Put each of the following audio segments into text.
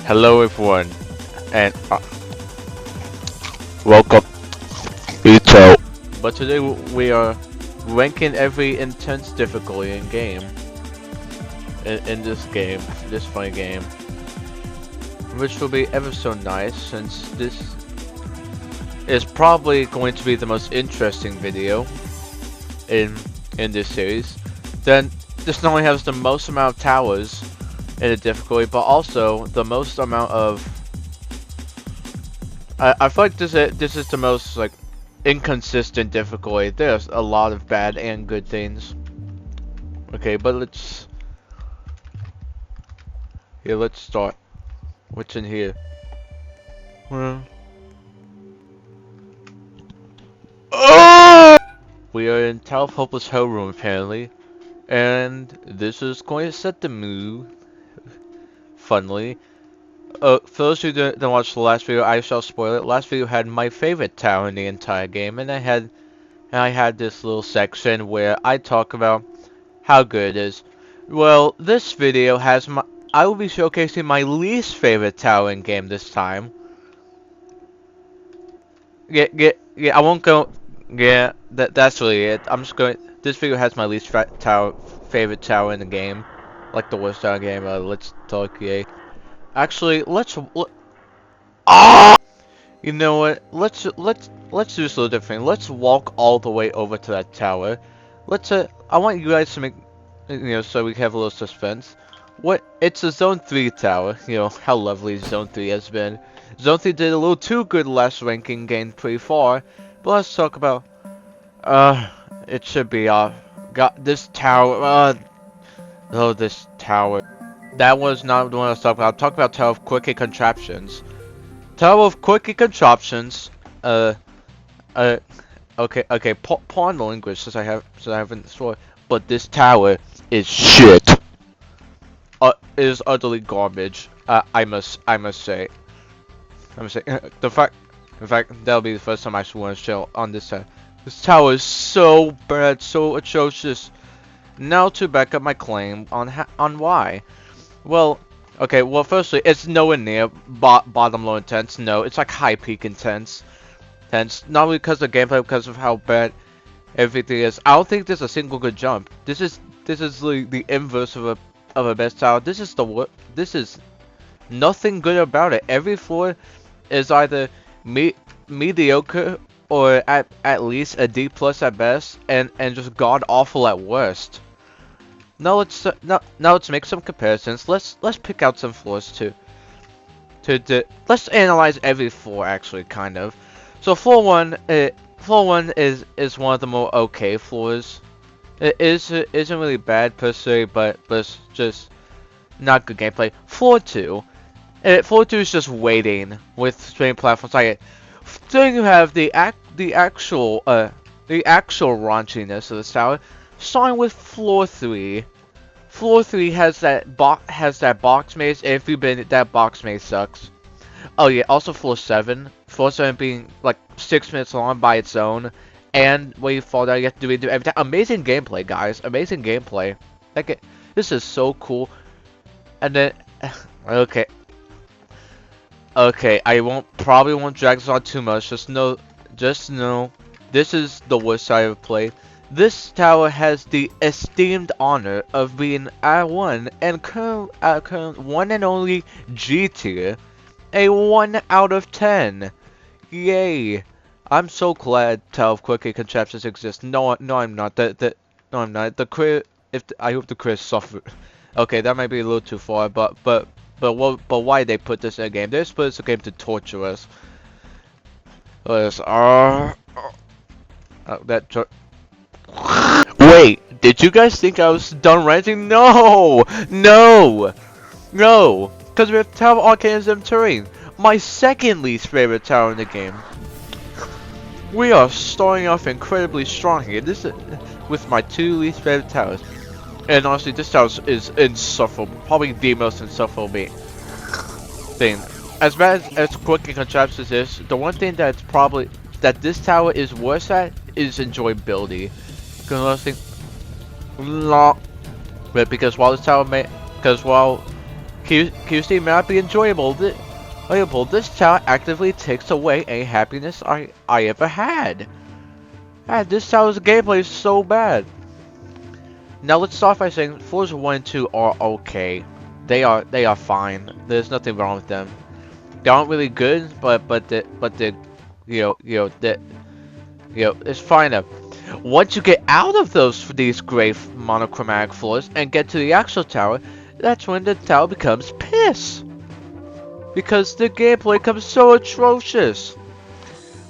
Hello everyone, and welcome EToH. But today we are ranking every intense difficulty in game. In this game, this funny game, which will be ever so nice since this is probably going to be the most interesting video in this series. Then this not only has the most amount of towers in the difficulty, but also the most amount of. I feel like this is the most like inconsistent difficulty. There's a lot of bad and good things. Okay, but let's start. What's in here? Well, we are in Tower of Hopeless Hell Room apparently, and this is going to set the mood. Funnily. For those who didn't watch the last video, I shall spoil it. Last video had my favorite tower in the entire game, and I had this little section where I talk about how good it is. Well, this video has I will be showcasing my least favorite tower in game this time. Yeah, I won't go. Yeah, that's really it. I'm just going. This video has my least favorite tower in the game, like the worst tower game. Let's talk. Yeah. Actually, you know what? Let's do this a little different. Let's walk all the way over to that tower. I want you guys to make, so we have a little suspense. It's a Zone 3 tower. You know how lovely Zone 3 has been. Zone 3 did a little too good last ranking, gained pretty far. But let's talk about. It should be got this tower. Oh, this tower. That was not the one I was talking about. I'm talking about Tower of Quirky Contraptions. Tower of Quirky Contraptions. Okay. Pardon the language, since I haven't swore. But this tower is shit. Is utterly garbage. I must say. In fact, that'll be the first time I swear on this tower. This tower is so bad, so atrocious. Now to back up my claim on why. Well, okay, well, firstly, it's nowhere near bottom low intense. No, it's like high peak intense. Not because of gameplay, because of how bad everything is. I don't think there's a single good jump. This is the inverse of a best tower. This is nothing good about it. Every floor is either mediocre or at least a D+ at best, and just god awful at worst. Now let's make some comparisons. Let's pick out some floors let's analyze every floor actually, kind of. So floor one is one of the more okay floors. It isn't really bad per se, but it's just not good gameplay. Floor two is just waiting with spinning platforms. Like, then you have the actual raunchiness of this tower. Starting with floor 3. Floor 3 has that box maze. If you've been, that box maze sucks. Oh yeah, also floor 7. Floor 7 being like 6 minutes long by its own, and when you fall down, you have to do everything. Amazing gameplay, guys. Amazing gameplay. This is so cool. And then, okay, I probably won't drag this on too much. Just know, this is the worst I ever played. This tower has the esteemed honor of being R1 and current one and only G tier, a 1 out of 10. Yay! I'm so glad Tower of Quirky Contraptions exists. No, I'm not. No, I'm not. I hope the quiz suffered. Okay, that might be a little too far, but why they put this in a game? They just put this in a game to torture us. Wait, did you guys think I was done ranting? No! Because we have Tower of Arcanism Terrain, my second least favorite tower in the game. We are starting off incredibly strong here. This is with my 2 least favorite towers. And honestly, this tower is insufferable. Probably the most insufferable thing. As bad as Quirky Contraptions is, the one thing that this tower is worse at is enjoyability. Because honestly, because while this tower may, because while QC may not be enjoyable. This tower actively takes away any happiness I ever had. This tower's gameplay is so bad. Now let's start by saying floors 1 and 2 are okay. They are fine. There's nothing wrong with them. They aren't really good, but they it's fine enough. Once you get out of these gray monochromatic floors and get to the actual tower, that's when the tower becomes piss. Because the gameplay becomes so atrocious.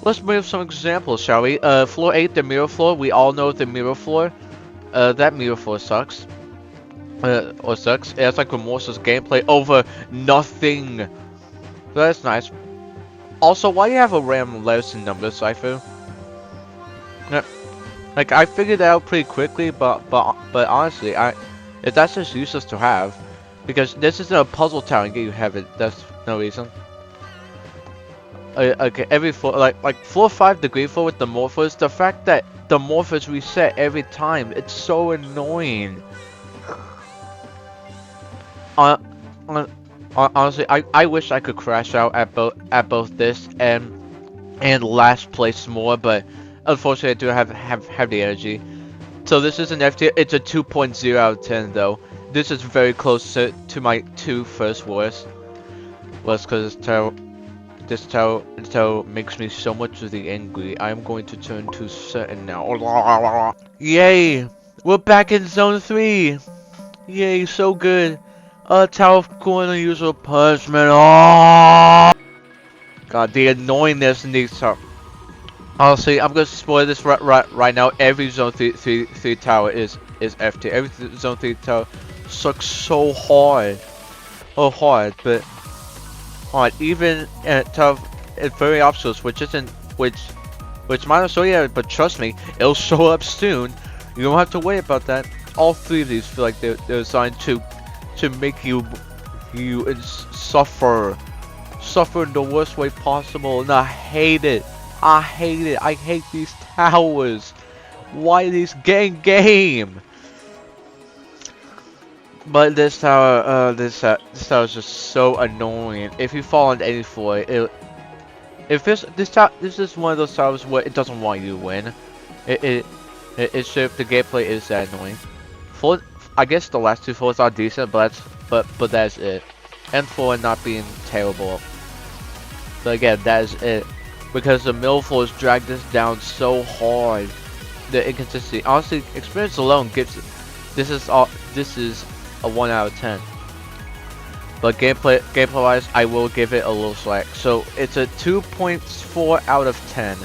Let's bring up some examples, shall we? Floor 8, the mirror floor. We all know the mirror floor. That mirror floor sucks. Or sucks. It's like remorseless gameplay over nothing. So that's nice. Also, why do you have a random letters and numbers cipher? Like, I figured it out pretty quickly, but honestly, that's just useless to have. Because this isn't a puzzle tower and you have it. That's no reason. Okay, every floor, like floor 5, the green floor with the morphers, the fact that the morphers reset every time, it's so annoying. Honestly, I wish I could crash out at both this and last place more, but unfortunately I do have the energy. So this is an F tier. It's a 2.0 out of 10 though. This is very close to my 2 first worst. Well, it's because this tower makes me so much really angry. I'm going to turn to certain now. Yay! We're back in zone 3. Yay, so good. Tower corner user punishment. Oh! God, the annoyingness in these towers. Honestly, I'm gonna spoil this right now. Every zone 3 tower is F tier. Every zone 3 tower sucks so hard. Oh, hard, but hard. Even tough at very obstacles, which might not show yet, but trust me, it'll show up soon. You don't have to worry about that. All 3 of these feel like they're designed to make you suffer in the worst way possible, and I hate it. I hate these towers. Why these game? But this tower, this tower is just so annoying. If you fall on any floor, this is one of those towers where it doesn't want you to win. It should. The gameplay is that annoying. I guess the last 2 floors are decent, but that's it. And 4 not being terrible. But again, that is it. Because the middle floors drag this down so hard. The inconsistency. Honestly, experience alone gives it. This is a 1 out of 10. But gameplay wise, I will give it a little slack. So it's a 2.4 out of 10.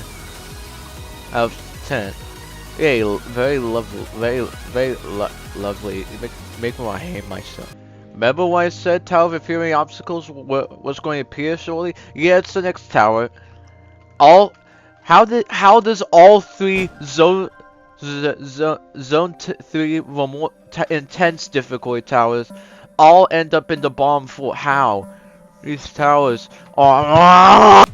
Out of 10. Yay, very lovely, very lovely. You make me want to hate myself. Remember when I said Tower of Appearing Obstacles was going to appear shortly? Yeah, it's the next tower. How does all 3 zone 3 more intense difficulty towers all end up in the bottom 4? How? These towers are.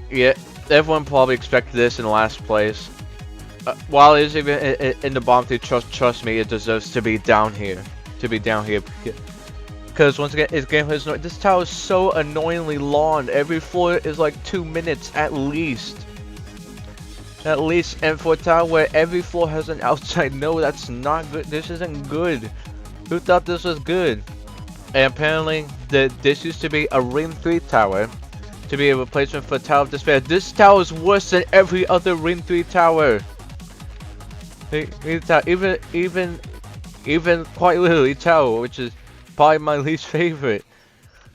Yeah, everyone probably expected this in last place. While it is even in the bottom 3, trust me, it deserves to be down here. Because once again, its gameplay is this tower is so annoyingly long. Every floor is like 2 minutes at least. And for a tower where every floor has an outside node, that's not good. This isn't good. Who thought this was good? And apparently, this used to be a Ring 3 tower to be a replacement for Tower of Despair. This tower is worse than every other Ring 3 tower. Even quite literally Tower, which is probably my least favorite.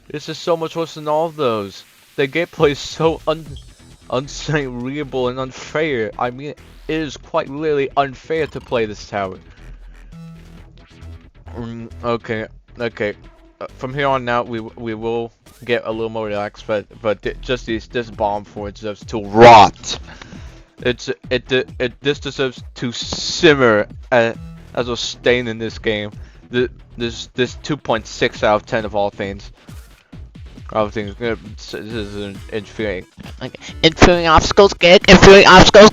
This is so much worse than all of those. The gameplay is so unreadable and unfair. I mean, it is quite literally unfair to play this tower. Okay. From here on out, we will get a little more relaxed, but just this bomb for it deserves to rot. This deserves to simmer as a stain in this game. This 2.6 out of 10 of all things. This is infuriating. Infuriating obstacles, infuriating obstacles,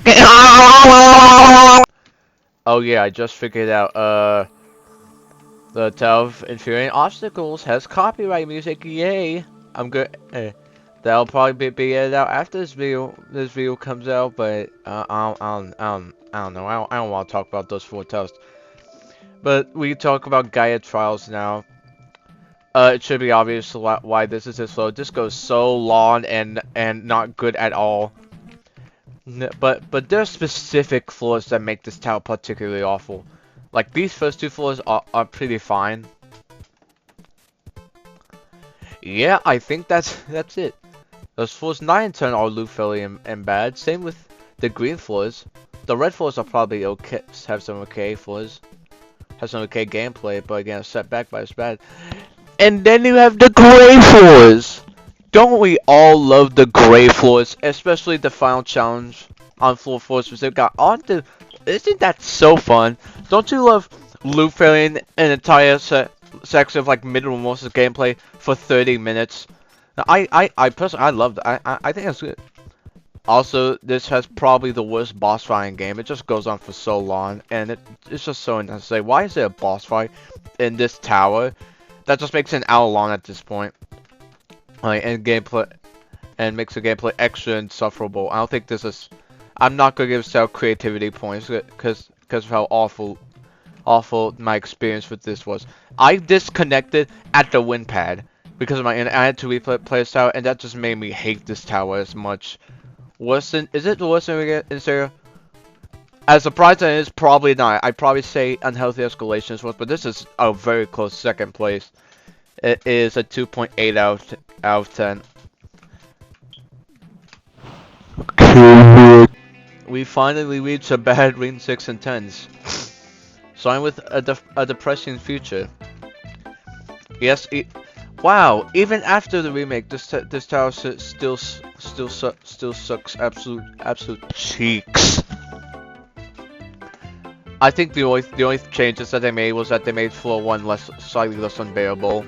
Oh yeah, I just figured out. The Tower of Infuriating Obstacles has copyright music. Yay! I'm good. That'll probably be edited out after this video comes out, but I don't know. I don't want to talk about those 4 towers. But we talk about Gaia Trials now. It should be obvious why this is this slow. This goes so long and not good at all. But there are specific floors that make this tower particularly awful. Like these first 2 floors are pretty fine. Yeah, I think that's it. Those floors 9 and 10 are loop-fairly and bad. Same with the green floors. The red floors are probably okay, have some okay floors. Have some okay gameplay, but again, set back by it's bad. And then you have the gray floors! Don't we all love the gray floors? Especially the final challenge on floor 4 specific. Isn't that so fun? Don't you love loop-failing an entire section of like mid-room monsters gameplay for 30 minutes? I personally, I love that. I think that's good. Also, this has probably the worst boss fight in the game. It just goes on for so long, and it's just so unnecessary. Why is there a boss fight in this tower? That just makes it an hour long at this point. Like, and gameplay, and makes the gameplay extra insufferable. I don't think this is. I'm not gonna give Cell creativity points because of how awful my experience with this was. I disconnected at the wind pad because of I had to replay this tower, and that just made me hate this tower as much. Worse than, is it worse than we get in Syria? As surprised as it is, probably not. I'd probably say Unhealthy Escalation is worse, but this is a very close second place. It is a 2.8 out of 10. We finally reached a bad ring 6 and 10s. Starting with a depressing future. Yes, wow, even after the remake, this tower still sucks absolute cheeks. I think the only changes that they made was that they made floor 1 slightly less unbearable,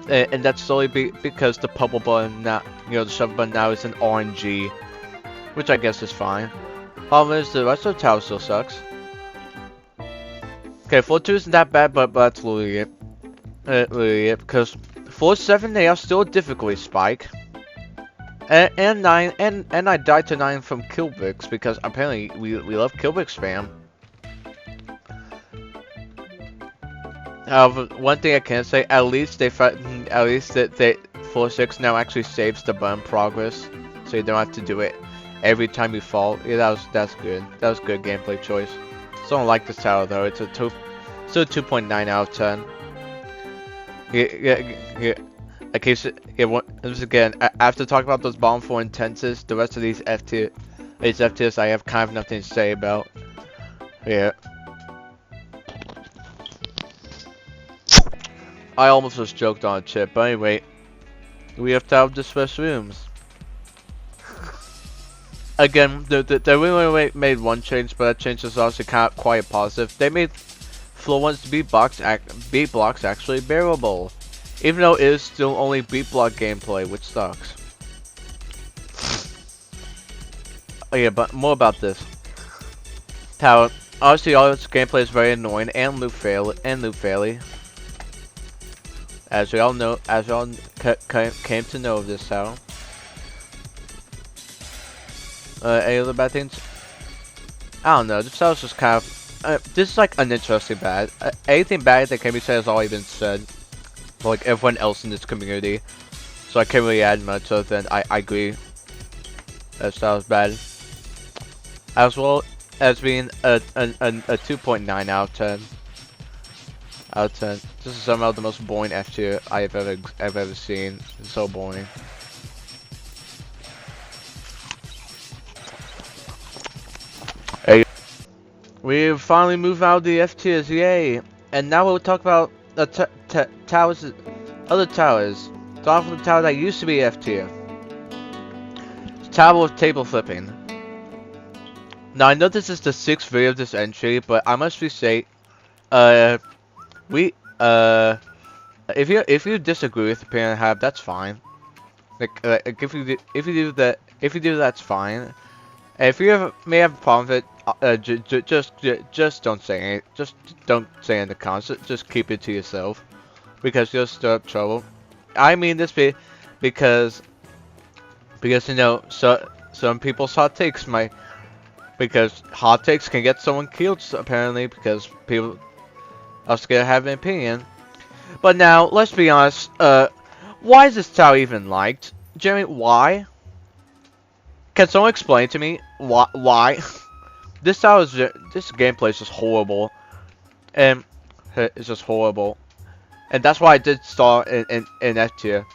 and that's solely because the bubble button now, the shove button now is an RNG, which I guess is fine. Problem is the rest of the tower still sucks. Okay, floor 2 isn't that bad, but that's literally it. Because floor 7 they are still a difficulty spike. And 9 and I died to 9 from Killbricks because apparently we love Killbricks spam. However, one thing I can say, at least that floor 6 now actually saves the burn progress, so you don't have to do it every time you fall. Yeah, that's good. That was a good gameplay choice. Still don't like this tower though. It's still a 2.9 out of 10. Yeah. Once again, after talking about those bottom 4 intenses, the rest of these F tiers I have kind of nothing to say about. Yeah. I almost just joked on a chip, but anyway, we have to have dispersed rooms. Again, they really made one change, but that change is also quite positive. They made floor 1's beat blocks actually bearable, even though it is still only beat block gameplay, which sucks. Oh yeah, but more about this tower. Obviously, all its gameplay is very annoying and loop fairly. As we all know, came to know of this tower. Any other bad things? I don't know. This tower's just kind of. This is like uninteresting bad. Anything bad that can be said has already been said. For, like everyone else in this community. So I can't really add much other than I agree. That tower's bad. As well as being a 2.9 out of 10. Out of 10. This is somehow the most boring F tier I've ever seen. It's so boring. We finally moved out of the F tiers, yay! And now we'll talk about the towers, other towers. Start from the tower that used to be F tier. Tower of Table Flipping. Now I know this is the 6th video of this entry, but I must say, if you disagree with the opinion I have, that's fine. Like if you do that, that's fine. If you may have a problem with it, just don't say it. Just don't say it in the comments. Just keep it to yourself, because you'll stir up trouble. I mean this because you know, so some people's hot takes might, because hot takes can get someone killed apparently, because people are scared to have an opinion. But now let's be honest. Why is this tower even liked, Jeremy? Why? Can someone explain to me why? Why? This gameplay is just horrible, and it's just horrible, and that's why I did start in F tier.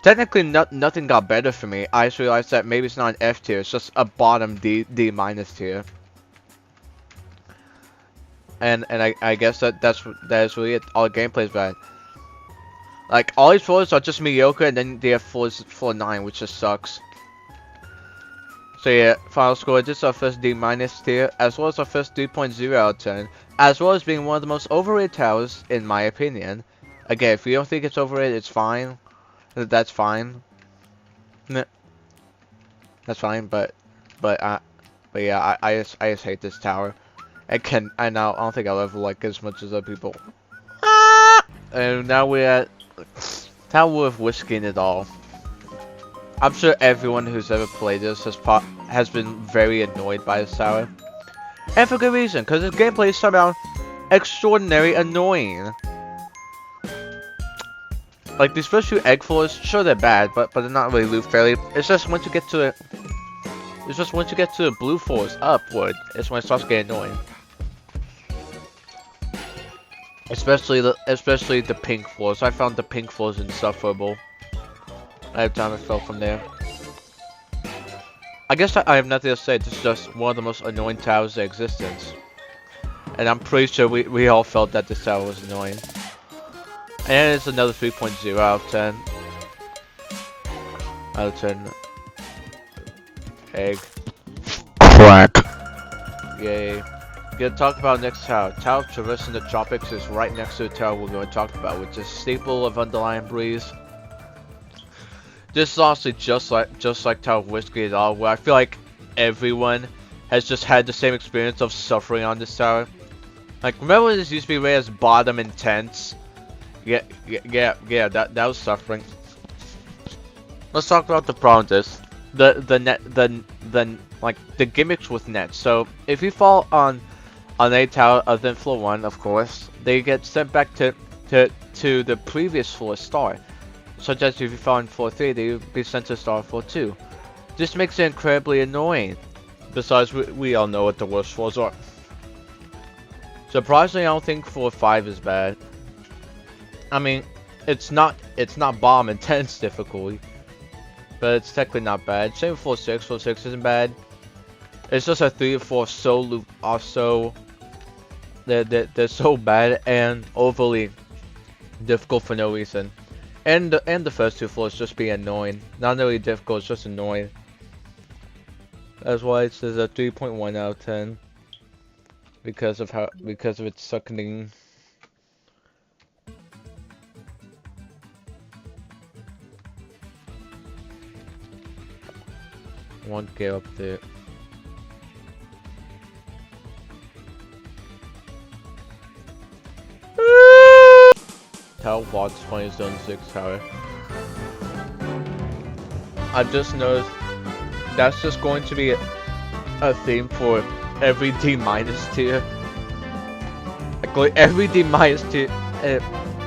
Technically, nothing got better for me. I just realized that maybe it's not an F tier; it's just a bottom D minus tier. And I guess that is really it. All the gameplay is bad. Like all these floors are just mediocre, and then they have floor 9, which just sucks. So yeah, final score, this is our first D minus tier, as well as our first 3.0 out of 10, as well as being one of the most overrated towers, in my opinion. Again, if you don't think it's overrated, it's fine. That's fine. That's fine, but yeah, I just hate this tower. I don't think I'll ever like it as much as other people. And now we're at Tower of Whiskey and it all. I'm sure everyone who's ever played this has been very annoyed by this tower. And for good reason, because this gameplay is somehow extraordinarily annoying. Like these first few egg floors, sure they're bad, but they're not really loot fairly. It's just once you get to the blue floors upward, it's when it starts getting annoying. Especially the pink floors. I found the pink floors insufferable. Every time I fell from there. I guess I have nothing to say. This is just one of the most annoying towers in existence. And I'm pretty sure we all felt that this tower was annoying. And it's another 3.0 out of 10. Out of 10. Egg. Crack. Yay. We're gonna talk about next tower. Tower of Traversing the Tropics is right next to the tower we're going to talk about, which is staple of Underlying Breeze. This is honestly just like Tower of Whiskey at all, where I feel like everyone has just had the same experience of suffering on this tower. Like, remember when this used to be rated as bottom intense? Yeah, that was suffering. Let's talk about the problem with this. Like the gimmicks with nets. So if you fall on a tower other than floor 1, of course, they get sent back to the previous floor start. Such as if you fall on floor 3, they would be sent to start floor 2. This makes it incredibly annoying. Besides, we all know what the worst floors are. Surprisingly, I don't think floor 5 is bad. I mean, it's not bomb intense difficulty, but it's technically not bad. Same with floor 6. Floor 6 isn't bad. It's just a 3 and 4 they're so bad and overly difficult for no reason. And the first 2 floors just be annoying. Not really difficult, it's just annoying. That's why it says a 3.1 out of 10. Because of its sucking. Won't get up there. Tower Bots 20 Zone 6 Tower. I've just noticed that's just going to be a theme for every D minus tier. Like every D minus tier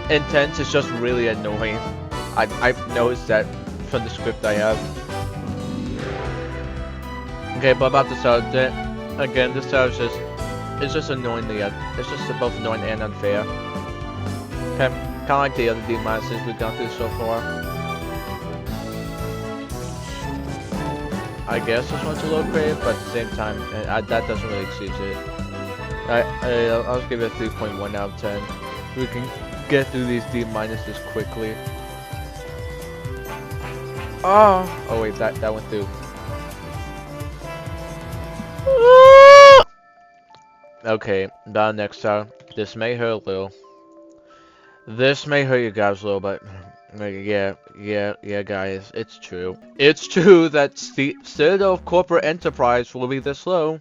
intense is just really annoying. I've noticed that from the script I have. Okay, but about this tower, again, this tower is just annoyingly, it's just both annoying and unfair. Okay, kind of like the other D minuses we've gone through so far. I guess this one's a little creative, but at the same time, that doesn't really exceed it. I'll just give it a 3.1 out of 10. We can get through these D minuses quickly. Oh wait, that went through. Okay, that next tower. This may hurt a little. This may hurt you guys a little, but Yeah, guys, it's true. It's true that the Citadel of Corporate Enterprise will be this slow.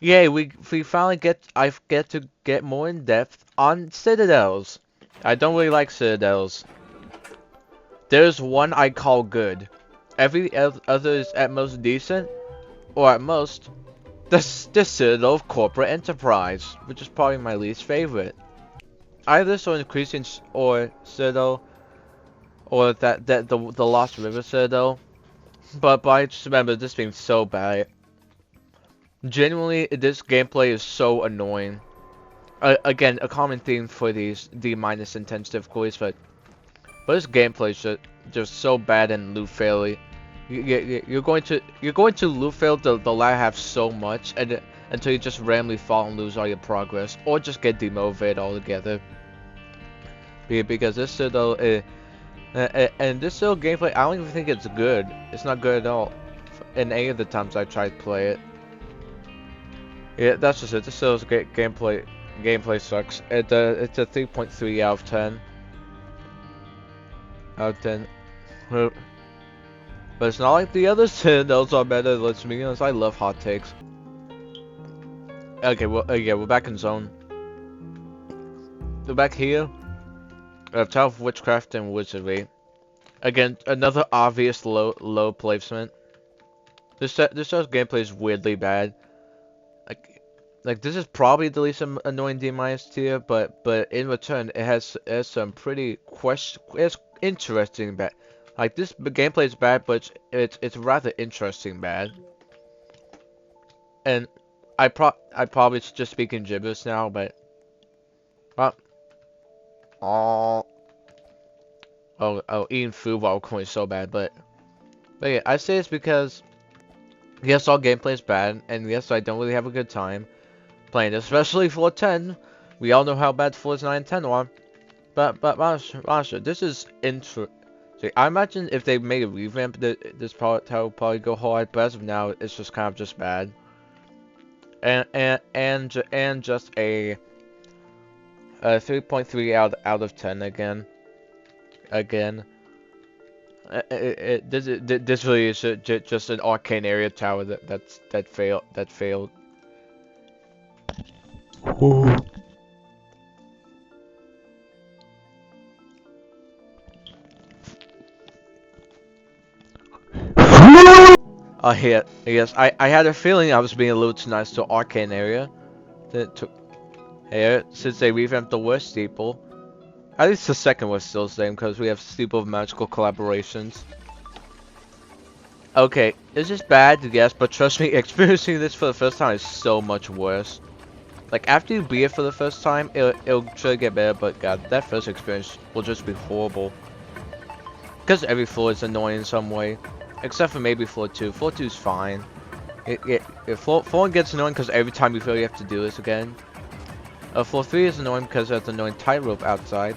Yay, we finally I get to get more in depth on Citadels. I don't really like Citadels. There's one I call good. Every other is at most decent, or at most, the Citadel of Corporate Enterprise, which is probably my least favorite. Either so increasing or Citadel, or the Lost River Citadel. But I just remember this being so bad. Genuinely, this gameplay is so annoying. Again, a common theme for these D- intense difficulties, but this gameplay is just so bad and loot faily. You're going to loot fail the latter half so much, and until you just randomly fall and lose all your progress, or just get demotivated altogether. Because this Citadel, and this Citadel gameplay, I don't even think it's good. It's not good at all. In any of the times I tried to play it. Yeah, that's just it. This Citadel's gameplay sucks. It's a 3.3 out of 10. Out of 10. But it's not like the other Citadels are better. Let's be honest. I love hot takes. Okay, well, yeah, we're back in zone. We're back here. Tower of Witchcraft and Wizardry. Again, another obvious low placement. This show's gameplay is weirdly bad. Like this is probably the least annoying D- tier, but in return it has some pretty it's interesting bad. Like this gameplay is bad, but it's rather interesting bad. And I probably should just speak in gibberish now, but oh eating food while recording is so bad, but yeah, I say it's because yes, all gameplay is bad, and yes, I don't really have a good time playing, especially floor 10. We all know how bad floors 9 and 10 are. But Masha, this is interesting. I imagine if they made a revamp, this part would probably go hard. But as of now, it's just kind of just bad. And just a 3.3 out of 10 again. This really is just an arcane area tower that failed. Yeah, yes, I had a feeling I was being a little too nice to arcane area. That took here since they revamped the worst steeple. At least the second was still the same because we have steeple of magical collaborations. Okay, it's just bad, yes, but trust me, experiencing this for the first time is so much worse. Like after you beat it for the first time, it'll try get better, but god, that first experience will just be horrible. Because every floor is annoying in some way, except for maybe floor 2. Floor 2 is fine. Floor 1 gets annoying because every time you feel you have to do this again. Floor 3 is annoying because there's an annoying tightrope outside.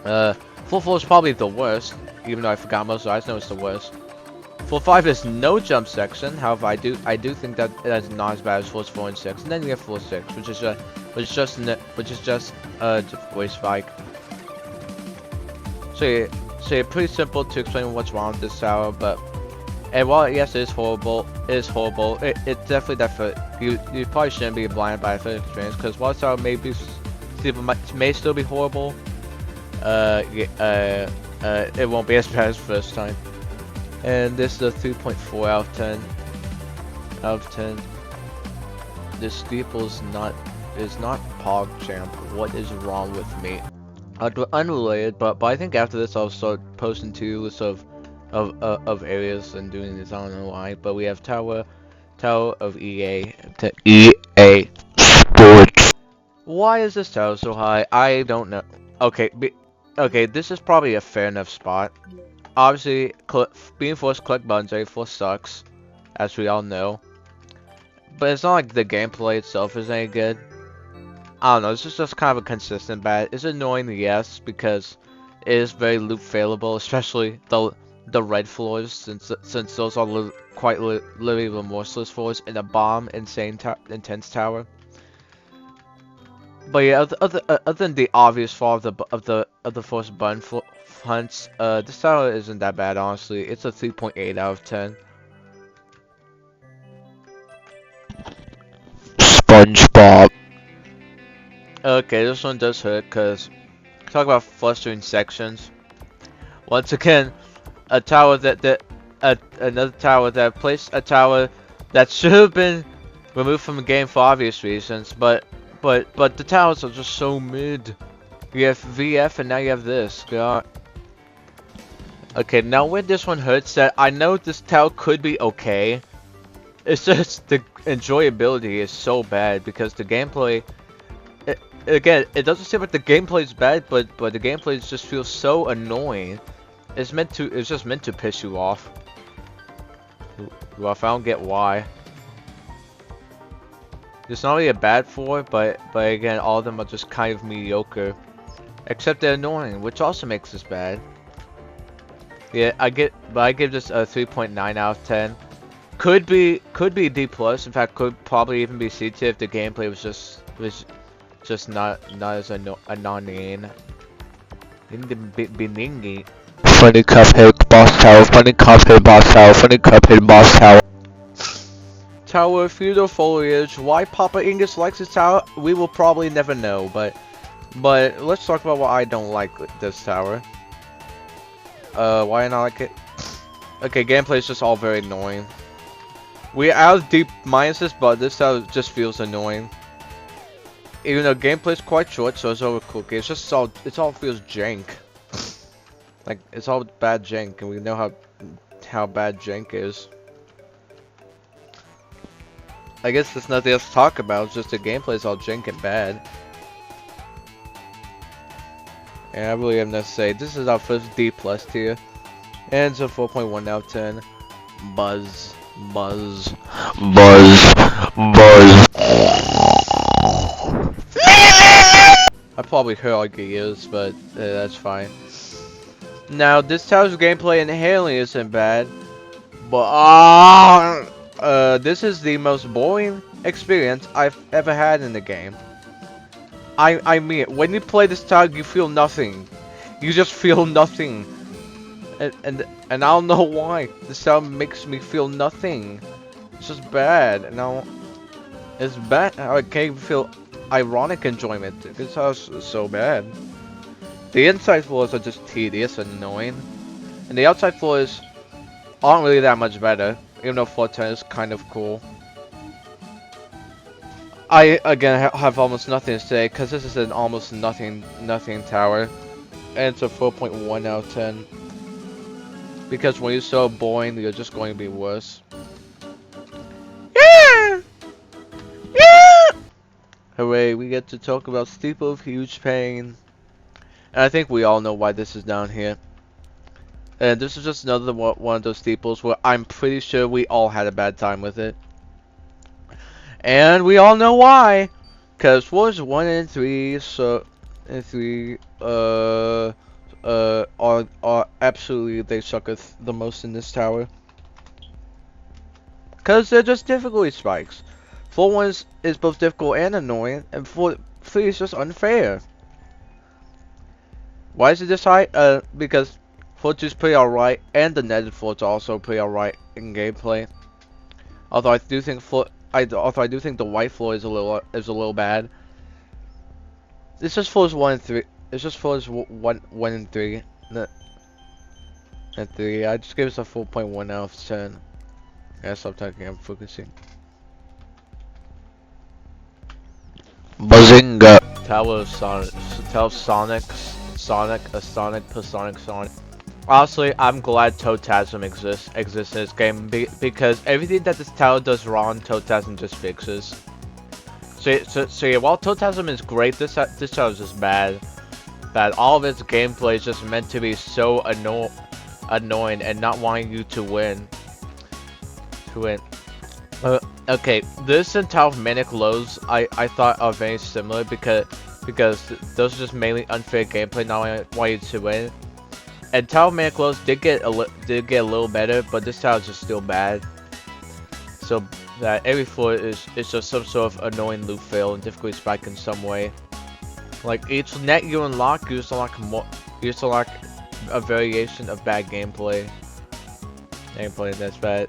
Floor 4 is probably the worst, even though I forgot most, so I just know it's the worst. Floor 5 is no jump section. However, I do think that that's not as bad as floors 4 and 6. And then we have floor 6, which is just difficulty spike. So yeah, pretty simple to explain what's wrong with this tower, but and while yes, it is horrible, it's definitely you probably shouldn't be blinded by a first experience because while this tower may still be horrible, it won't be as bad as first time. And this is a 3.4 out of 10. Out of 10. This steeple is not PogChamp. What is wrong with me? Unrelated, but I think after this I'll start posting to lists of areas and doing this. I don't know why, but we have Tower of EA to EA Sports. Why is this tower so high? I don't know. Okay, this is probably a fair enough spot. Obviously, being forced to collect buttons every floor sucks, as we all know. But it's not like the gameplay itself is any good. I don't know, it's just kind of a consistent bad. It's annoying, yes, because it is very loop failable, especially the red floors, since those are literally remorseless floors in a bomb intense tower. But yeah, other than the obvious flaw of the first button hunts, this tower isn't that bad honestly. It's a 3.8 out of 10. SpongeBob. Okay, this one does hurt because talk about flustering sections. Once again, a tower another tower that placed a tower that should have been removed from the game for obvious reasons, but the towers are just so mid. You have VF and now you have this. God. Okay, now when this one hurts that I know this tower could be okay. It's just the enjoyability is so bad because the gameplay again, it doesn't seem like the gameplay is bad, but the gameplay just feels so annoying. It's just meant to piss you off. Well, I don't get why. It's not really a bad floor, but again, all of them are just kind of mediocre. Except they're annoying, which also makes this bad. Yeah, I give this a 3.9 out of 10. Could be D plus. In fact, could probably even be C tier if the gameplay was just not as annoying. Beningy. Funny Cuphead boss tower. Funny Cuphead boss tower. Funny Cuphead boss tower. Tower feudal foliage. Why Papa Ingus likes this tower, we will probably never know. But let's talk about why I don't like this tower. Why I not like it? Okay, gameplay is just all very annoying. We have deep minuses, but this tower just feels annoying. Even though gameplay is quite short, so it's overcooked. It all feels jank. Like it's all bad jank, and we know how bad jank is. I guess there's nothing else to talk about. It's just the gameplay is all jank and bad. And I really have nothing to say. This is our first D plus tier, and it's a 4.1 out of 10. Buzz. I probably heard all your ears, but that's fine. Now, this tower's gameplay inherently isn't bad, but this is the most boring experience I've ever had in the game. I mean, when you play this tower, you feel nothing. You just feel nothing, and I don't know why. This tower makes me feel nothing. It's just bad, and it's bad. I can't even feel ironic enjoyment. This house is so bad. The inside floors are just tedious and annoying, and the outside floors aren't really that much better, even though floor 10 is kind of cool. I again have almost nothing to say because this is an almost nothing tower, and it's a 4.1 out of 10. Because when you're so boring, you're just going to be worse. Yeah! Hooray, we get to talk about Steeple of Huge Pain. And I think we all know why this is down here. And this is just another one of those steeples where I'm pretty sure we all had a bad time with it. And we all know why. Because floors 1 and 3 are absolutely, they suck the most in this tower. Because they're just difficulty spikes. Floor 1 is both difficult and annoying, and floor 3 is just unfair. Why is it this high? Because floor 2 is pretty alright, and the netted floors are also pretty alright in gameplay. Although I do think the white floor is a little bad. It's just floors 1 and 3. It's just floors 1 and 3. And 3. I just gave us a 4.1 out of 10. Yeah, stop talking. I'm focusing. Bazinga. Tower of Sonic. Honestly, I'm glad Totasm exists in this game because everything that this tower does wrong, Totasm just fixes. So yeah, while Totasm is great, this tower is just bad. All of its gameplay is just meant to be so annoying and not wanting you to win. Okay, this and Tower of Manic Lows I thought are very similar because those are just mainly unfair gameplay, not want you to win. And Tower of Manic Lows did get a little better, but this tower is just still bad. So that every floor is just some sort of annoying loop fail and difficulty spike in some way. Like each net you unlock, you just unlock a variation of bad gameplay. Gameplay that's bad.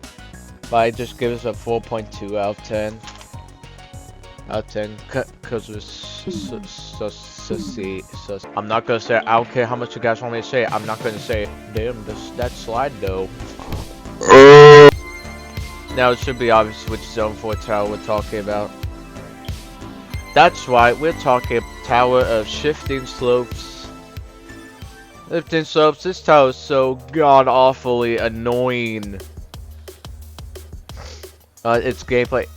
But I just give us a 4.2 out of 10. Out of 10, cause I'm not gonna say it. I don't care how much you guys want me to say it. I'm not gonna say it. Damn, that slide though. Now it should be obvious which zone 4 tower we're talking about. That's right, we're talking tower of shifting slopes. Shifting slopes. This tower is so god awfully annoying. Its gameplay.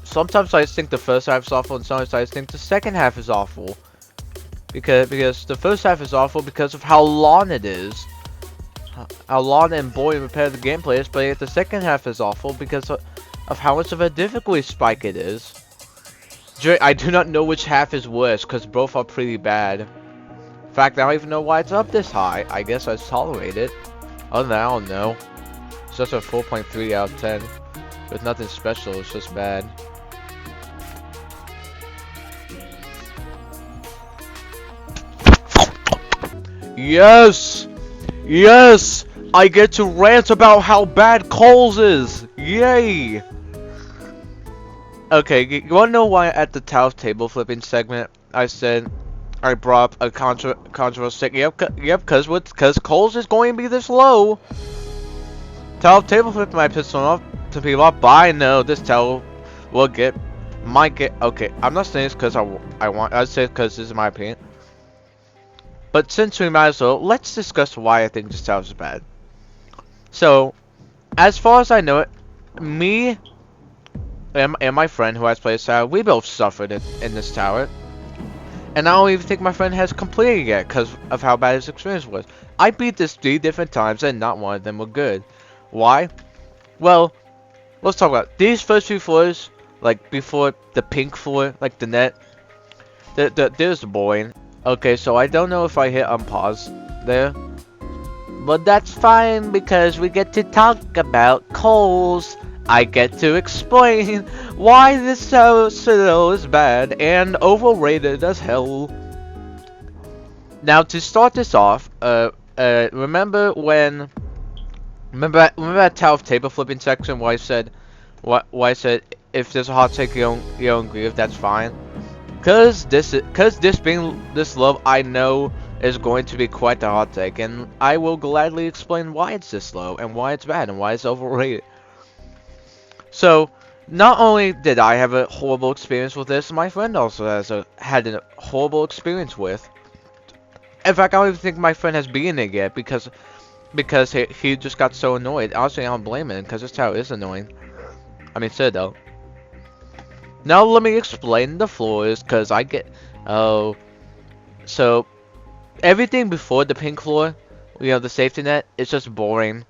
Sometimes I think the first half is awful, and sometimes I think the second half is awful. Because the first half is awful because of how long it is. How long and boring repetitive the gameplay is, but yet the second half is awful because of how much of a difficulty spike it is. I do not know which half is worse, because both are pretty bad. In fact, I don't even know why it's up this high. I guess I tolerate it. Other than that, I don't know. It's just a 4.3 out of 10. With nothing special, it's just bad. Yes! Yes! I get to rant about how bad Coles is! Yay! Okay, you wanna know why at the tower table flipping segment I said I brought up a controversial? Yep, cause Coles is going to be this low. Tower table flipping might piss off to people off, but I know this tower will might get. Okay, I'm not saying this because I say it because this is my opinion. But since we might as well, let's discuss why I think this tower is bad. So, as far as I know it, me and my friend who has played this tower, we both suffered in this tower. And I don't even think my friend has completed it yet because of how bad his experience was. I beat this 3 different times and not one of them were good. Why? Well, let's talk about these first 2 floors, like before the pink floor, like the net. There's boring. Okay, so I don't know if I hit unpause there. But that's fine because we get to talk about Coles. I get to explain why this tower is bad and overrated as hell. Now to start this off, remember that tower of table flipping section where I said if there's a hot take you don't agree with, that's fine. Cause this being this low, I know is going to be quite the hot take, and I will gladly explain why it's this low and why it's bad and why it's overrated. So, not only did I have a horrible experience with this, my friend also had a horrible experience with. In fact, I don't even think my friend has beaten it yet because he just got so annoyed. Honestly, I don't blame him because this tower is annoying. I mean, said though. Now let me explain the floors because I get so everything before the pink floor, the safety net, it's just boring.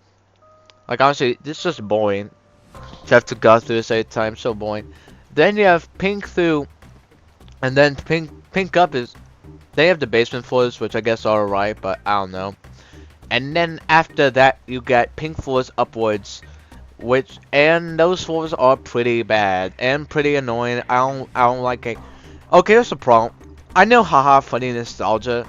Like honestly, this is just boring. You have to go through this every time, so boring. Then you have pink through, and then pink up is. They have the basement floors, which I guess are alright, but I don't know. And then after that, you get pink floors upwards, and those floors are pretty bad and pretty annoying. I don't like it. Okay, here's the problem. I know, haha, funny nostalgia,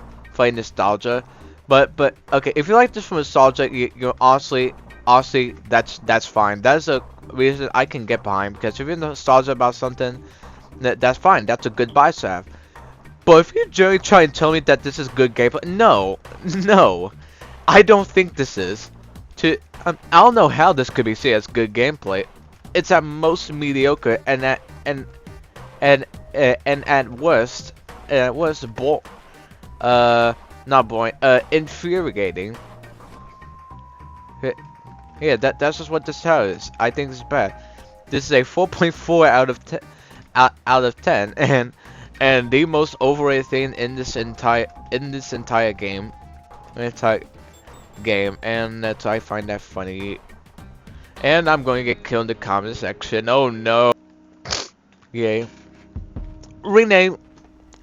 but okay, if you like this from nostalgia, you're honestly, that's fine. That's a reason I can get behind because if you're nostalgia about something, that's fine. That's a good buy salve. But if you generally try and tell me that this is good gameplay, no, I don't think this is. I don't know how this could be seen as good gameplay. It's at most mediocre, and at worst, not boring, infuriating. Yeah, that's just what this tower is. I think this is bad. This is a 4.4 out of 10, and the most overrated thing in this entire game, and I find that funny. And I'm going to get killed in the comment section. Oh no! Yay! Rename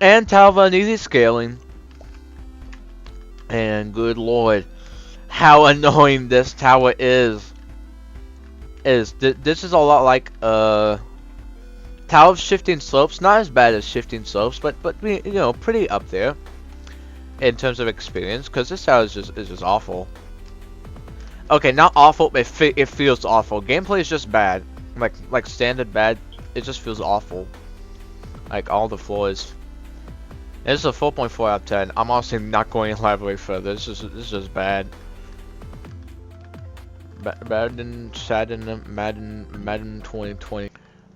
and Talva easy scaling. And good lord, how annoying this tower is. This is a lot like Tower of Shifting Slopes, not as bad as Shifting Slopes, but you know, pretty up there in terms of experience, because this tower is just awful. Okay, not awful, but it feels awful. Gameplay is just bad, like standard bad. It just feels awful. Like all the floors. This is a 4.4 out of 10. I'm honestly not going to elaborate further. This is just bad. Madden 2020.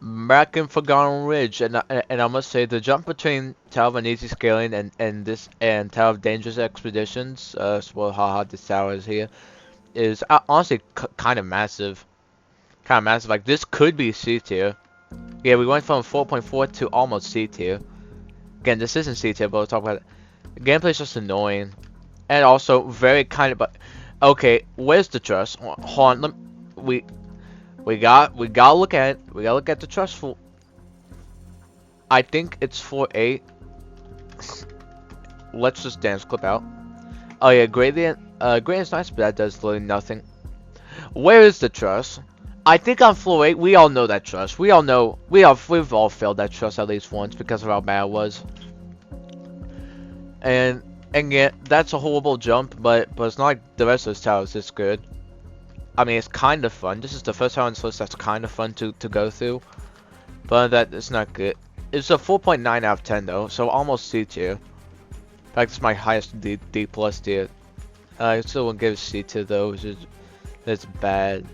Back in Forgotten Ridge, and I must say the jump between Tower of Uneasy Scaling and Tower of Dangerous Expeditions, well, how hot this tower is here, is honestly kind of massive. Kind of massive. Like this could be C tier. Yeah, we went from 4.4 to almost C tier. Again, this isn't C tier, but we'll talk about it. The gameplay's just annoying, and also very kind of. But okay, where's the trust? Hold on, we gotta look at it. We gotta look at the trust full. I think it's 4.8. Let's just dance clip out. Oh yeah, gradient. Gradient's nice, but that does literally nothing. Where is the trust? I think on floor 8, we all know that trust. We all know, we've all failed that trust at least once because of how bad it was. And yeah, that's a horrible jump, but it's not like the rest of this tower is this good. I mean, it's kind of fun. This is the first tower on this list that's kind of fun to go through. But that it's not good. It's a 4.9 out of 10 though, so almost C tier. In fact, it's my highest D plus tier. I still won't give it C tier though, it's bad.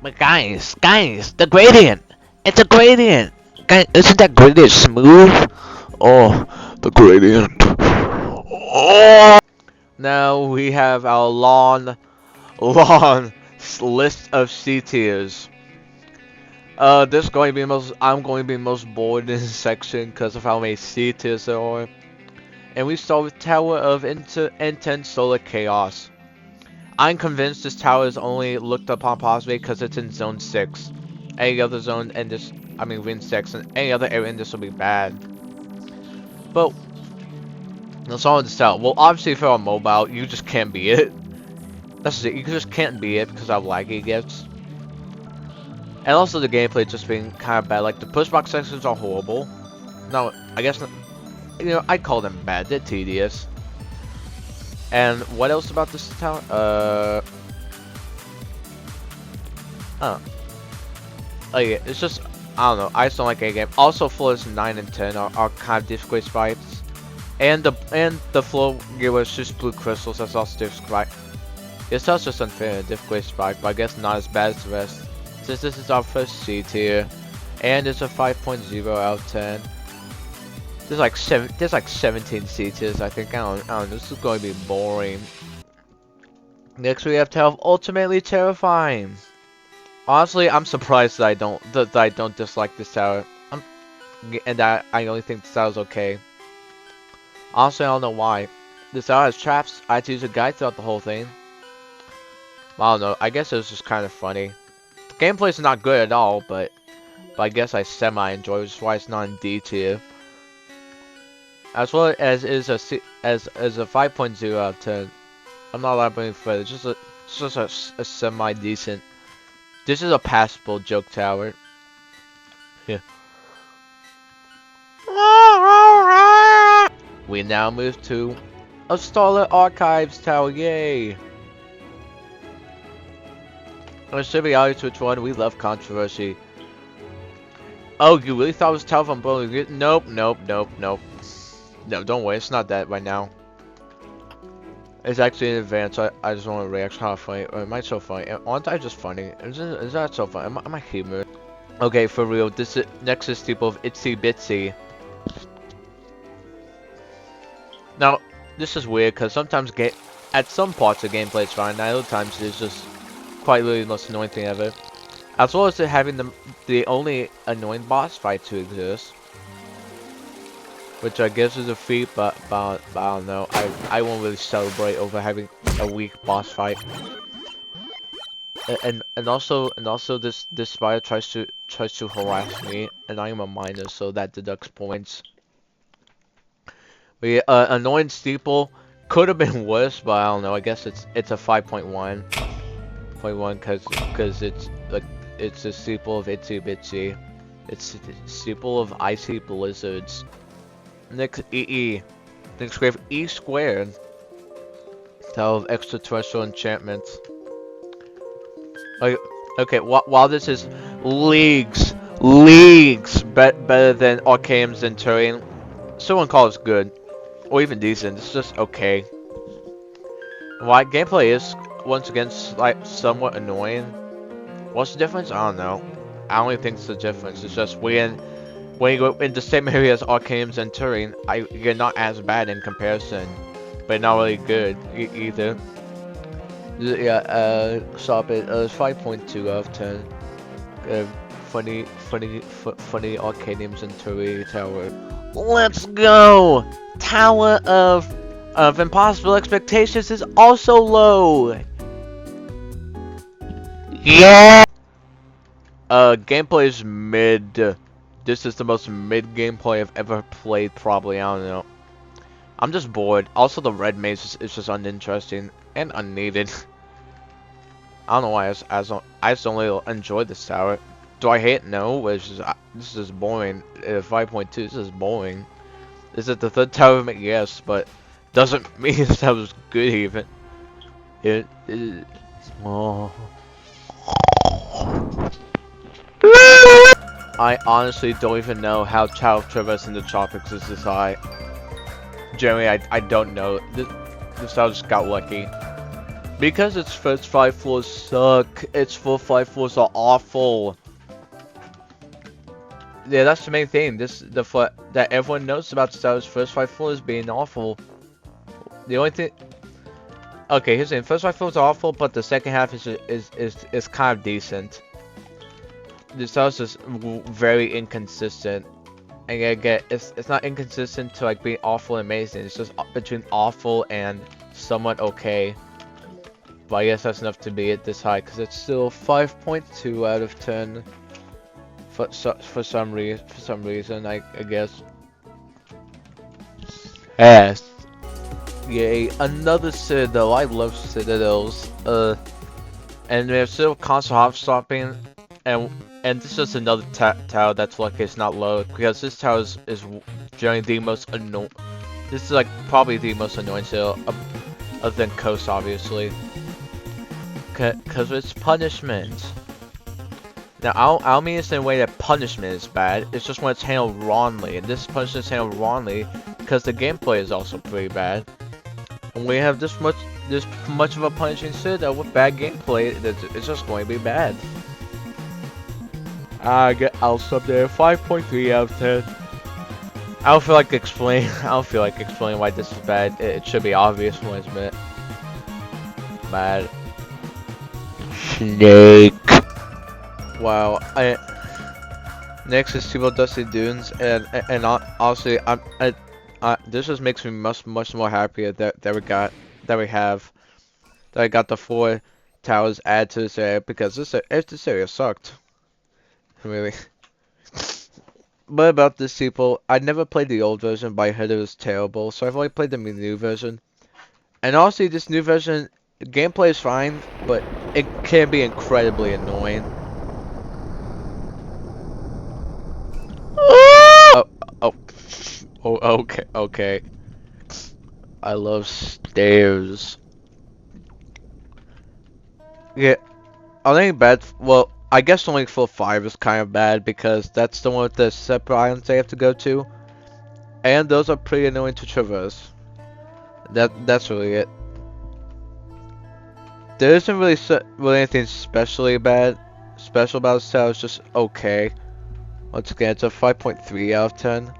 But guys, the gradient! It's a gradient! Guys, isn't that gradient smooth? Oh, the gradient. Oh! Now we have our long list of C tiers. This is going to be I'm going to be most bored in this section because of how many C tiers there are. And we start with Tower of Intense Solar Chaos. I'm convinced this tower is only looked upon possibly because it's in Zone 6. Any other zone in this, I mean Ring 6, and any other area in this will be bad. But, that's all this tower. Well, obviously if you're on mobile, you just can't beat it. That's it, you just can't beat it because of how laggy it gets. And also the gameplay just being kind of bad. Like, the pushbox sections are horrible. No, I guess, you know, I'd call them bad. They're tedious. And what else about this tower? Oh yeah, it's just, I don't know, I just don't like a game. Also, floors 9 and 10 are kind of difficult spikes. And the floor was just blue crystals, that's also difficult. It's just unfair and difficult spike, but I guess not as bad as the rest. Since this is our first C tier, and it's a 5.0 out of 10. There's like 17 C tiers, I think. I don't know. This is going to be boring. Next, we have Tower of Ultimately Terrifying. Honestly, I'm surprised that I don't dislike this tower. And I only think this tower is okay. Honestly, I don't know why. This tower has traps. I had to use a guide throughout the whole thing. I don't know. I guess it was just kind of funny. The gameplay is not good at all, but I guess I semi-enjoy, which is why it's not in D tier. As well as is a 5.0 out of 10. I'm not elaborating further. It's just a semi decent. This is a passable joke tower. Yeah. We now move to a Starlit Archives tower. Yay! I'm sure we always which one. We love controversy. Oh, you really thought it was Tower from Bowling? Nope. No, don't worry, it's not that right now. It's actually in advance. I just want to react how funny. Or am I so funny? Aren't I just funny? Is that so funny? Am I humorous? Okay, for real. This is next is people of Itsy Bitsy. Now, this is weird because sometimes at some parts of gameplay it's fine. And other times it's just quite literally the most annoying thing ever. As well as it having the only annoying boss fight to exist. Which I guess is a feat, but I don't know. I won't really celebrate over having a weak boss fight. And also this spider tries to harass me, and I am a minor, so that deducts points. But yeah, annoying steeple could have been worse, but I don't know. I guess it's a 5.1, because it's like it's a steeple of Itsy Bitsy. It's the staple of icy blizzards. Next, EE. Next we have E squared. Tower of extraterrestrial enchantments. Okay, while this is leagues better than Arcanum Centurion, someone calls it good, or even decent. It's just okay. Why gameplay is once again like somewhat annoying. What's the difference? I don't know. I don't really think it's the difference. It's just when you go in the same area as Arcanum Centurion, you're not as bad in comparison, but not really good either. Yeah, stop it. It's 5.2 out of 10. Funny Arcanum Centurion tower. Let's go! Tower of Impossible Expectations is also low. Yeah! Gameplay is mid. This is the most mid gameplay I've ever played, probably. I don't know. I'm just bored. Also, the red maze is just uninteresting and unneeded. I don't know why I just only enjoy this tower. Do I hate it? No. It's just, this is boring. 5.2. This is boring. Is it the third tower? Yes, but doesn't mean this tower is good even. It is. Oh. I honestly don't even know how Tower of Traverse in the Tropics is this high. Generally, I don't know. This tower just got lucky. Because its first 5 floors suck. Its first 5 floors are awful. Yeah, that's the main thing. That everyone knows about the tower's first 5 floors being awful. The only thing. Okay, here's the thing. First 5 floors are awful, but the second half is kind of decent. This house is very inconsistent, and I get it's not inconsistent to like being awful and amazing. It's just between awful and somewhat okay. But I guess that's enough to be it this high, because it's still 5.2 out of 10. For some reason, I guess. Yes. Yay! Another citadel. I love citadels. And we have still console hop stopping, and this is another tower that's lucky it's not low, because this tower is generally the most annoying. This is like probably the most annoying citadel, other than Coast, obviously. Cause it's punishment. Now I don't mean this in a way that punishment is bad. It's just when it's handled wrongly, and this punishment is handled wrongly because the gameplay is also pretty bad. And we have this much of a punishing citadel with bad gameplay, it's just going to be bad. I'll sub there 5.3 out of 10. I don't feel like explaining why this is bad. It should be obvious when it's bad. Snake. Wow. Next is Steamboat Dusty Dunes, and honestly, this just makes me much more happier that I got the 4 towers added to this area, because this area sucked. Really. But about this sequel, I never played the old version, but I heard it was terrible, so I've only played the new version. And honestly, this new version, gameplay is fine, but it can be incredibly annoying. Okay. I love stairs. Yeah, I think bad. Well, I guess only for 5 is kind of bad, because that's the one with the separate islands they have to go to, and those are pretty annoying to traverse. That's really it. There isn't really anything special about this tower. It's just okay. Once again, it's a 5.3 out of 10,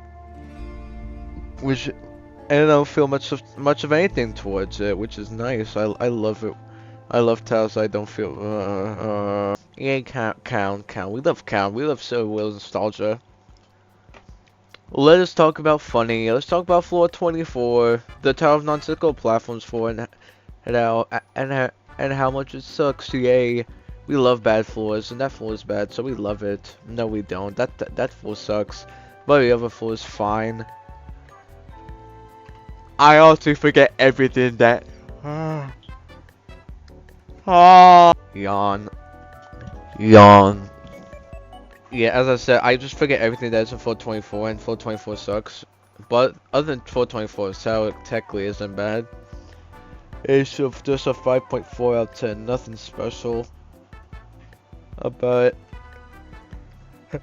which I don't feel much of anything towards it, which is nice. I love it. I love towers I don't feel. Yeah, count. We love count. We love so well nostalgia. Let us talk about funny. Let's talk about floor 24, the Tower of Non-Cyclical Platforms 4, and how much it sucks. Yay! We love bad floors, and that floor is bad, so we love it. No, we don't. That floor sucks, but the other floor is fine. I also forget everything that. Yawn. Yeah, as I said, I just forget everything that's in 424, and 424 sucks. But other than 424, so technically isn't bad. It's just a 5.4 out of 10. Nothing special about it.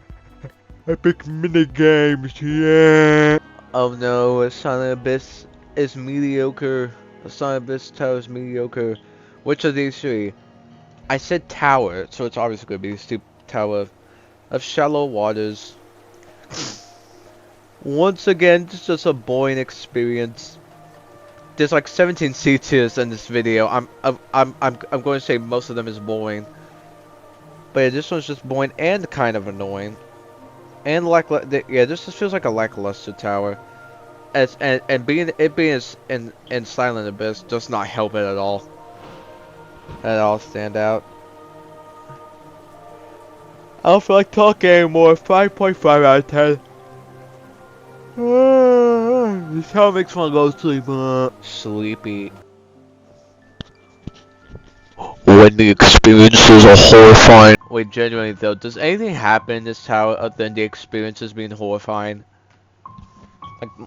Epic mini games, yeah. Oh no, Silent Abyss is mediocre. Silent Abyss Tower is mediocre. Which of these three? I said tower, so it's obviously gonna be the stupid tower of shallow waters. Once again, it's just a boring experience. There's like 17 C tiers in this video. I'm going to say most of them is boring. But yeah, this one's just boring and kind of annoying. And like, yeah, this just feels like a lackluster tower. And being in Silent Abyss does not help it at all. At all stand out. I don't feel like talking anymore. 5.5 out of 10. This tower makes me want to go to sleep. Sleepy. When the experiences are horrifying. Wait, genuinely though, does anything happen in this tower other than the experiences being horrifying?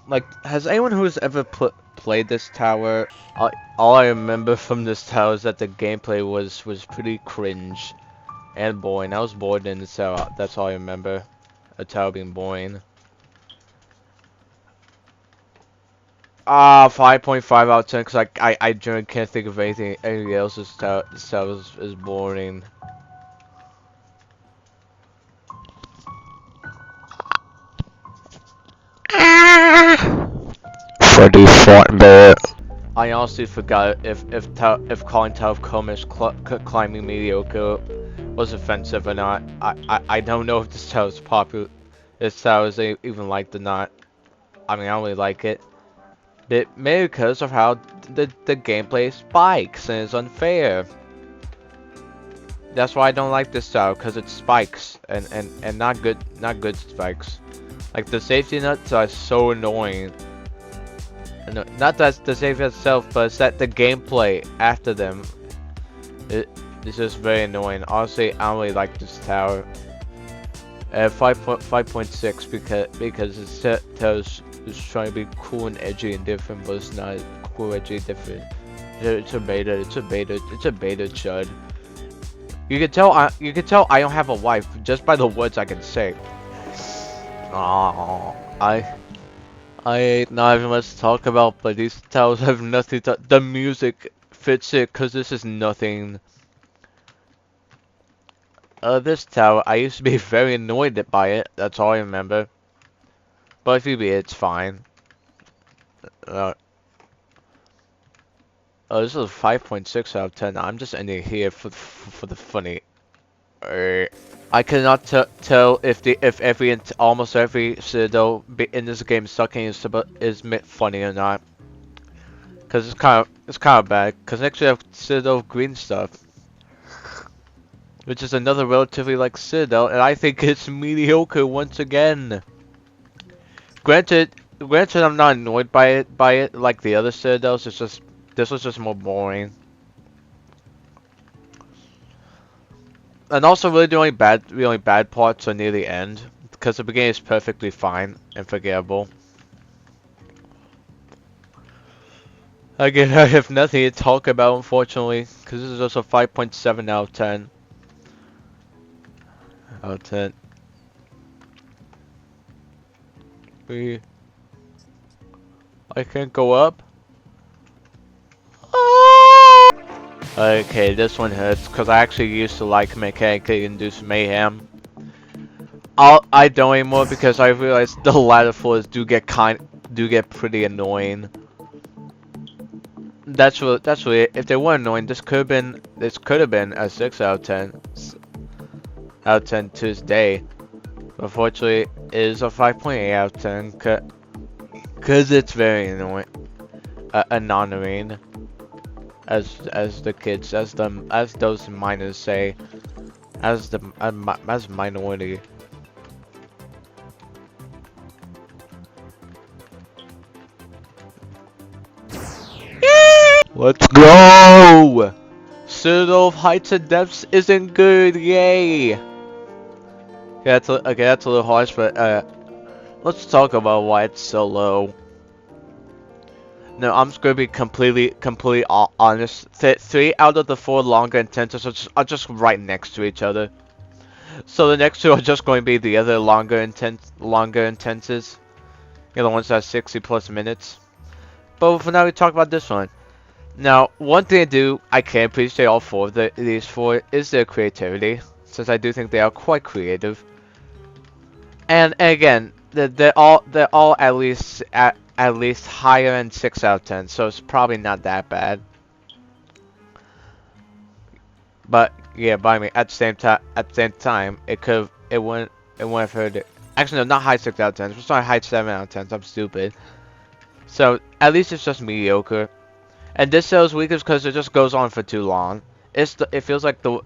Like, has anyone who's ever played this tower, all I remember from this tower is that the gameplay was pretty cringe and boring. I was bored in this tower. That's all I remember. A tower being boring. 5.5 out of 10 because I generally can't think of anything else. This tower is boring. Freddy fought there. I honestly forgot if calling Tower of Comish climbing mediocre was offensive or not. I don't know if this tower is popular. This tower is even liked or not. I mean, I don't really like it. But maybe because of how the gameplay spikes and it's unfair. That's why I don't like this tower, because it spikes and not good spikes. Like the safety nuts are so annoying. No, not that the safety itself, but it's that the gameplay after them. It's just very annoying. Honestly, I don't really like this tower. 5.6 because it's trying to be cool and edgy and different, but it's not cool, edgy, different. It's a beta. It's a beta chud. You can tell I don't have a wife just by the words I can say. Oh, I not even much to talk about, but these towers have nothing to. The music fits it, cause this is nothing. This tower, I used to be very annoyed by it. That's all I remember. But if you be, it's fine. This is a 5.6 out of 10. I'm just ending here for the funny. I cannot tell if almost every Citadel in this game sucking is funny or not. Cause it's kind of bad. Cause next we have Citadel green stuff, which is another relatively like Citadel, and I think it's mediocre once again. Granted, I'm not annoyed by it like the other Citadels. It's just this was just more boring. And also, really the only bad parts are near the end, because the beginning is perfectly fine and forgettable. Again, I have nothing to talk about, unfortunately, because this is also 5.7 out of 10. Out of 10. I can't go up. Okay, this one hurts because I actually used to like mechanically induced mayhem. I don't anymore because I realized the ladder floors do get pretty annoying. That's really it. If they weren't annoying, this could have been a 6 out of 10. Out of 10 to this day. Unfortunately, it is a 5.8 out of 10 because it's very annoying. Annoying. As the kids, as those minors say, as minority. Let's go! Citadel of Heights and Depths isn't good, yay! Okay, that's a little harsh, but let's talk about why it's so low. No, I'm just gonna be completely honest. 3 out of the 4 longer intenses are just right next to each other. So the next 2 are just going to be the other longer intenses. You know, the ones that have 60 plus minutes. But for now, we talk about this one. Now, one thing I can appreciate all 4 of these 4 is their creativity, since I do think they are quite creative. And again, they're all at least higher than 6 out of 10, so it's probably not that bad. But yeah, by me at the same time, it wouldn't have hurt it. Actually, no, not high 6 out of 10. It's not high 7 out of 10. I'm stupid. So at least it's just mediocre. And this show is weakest because it just goes on for too long. It feels like the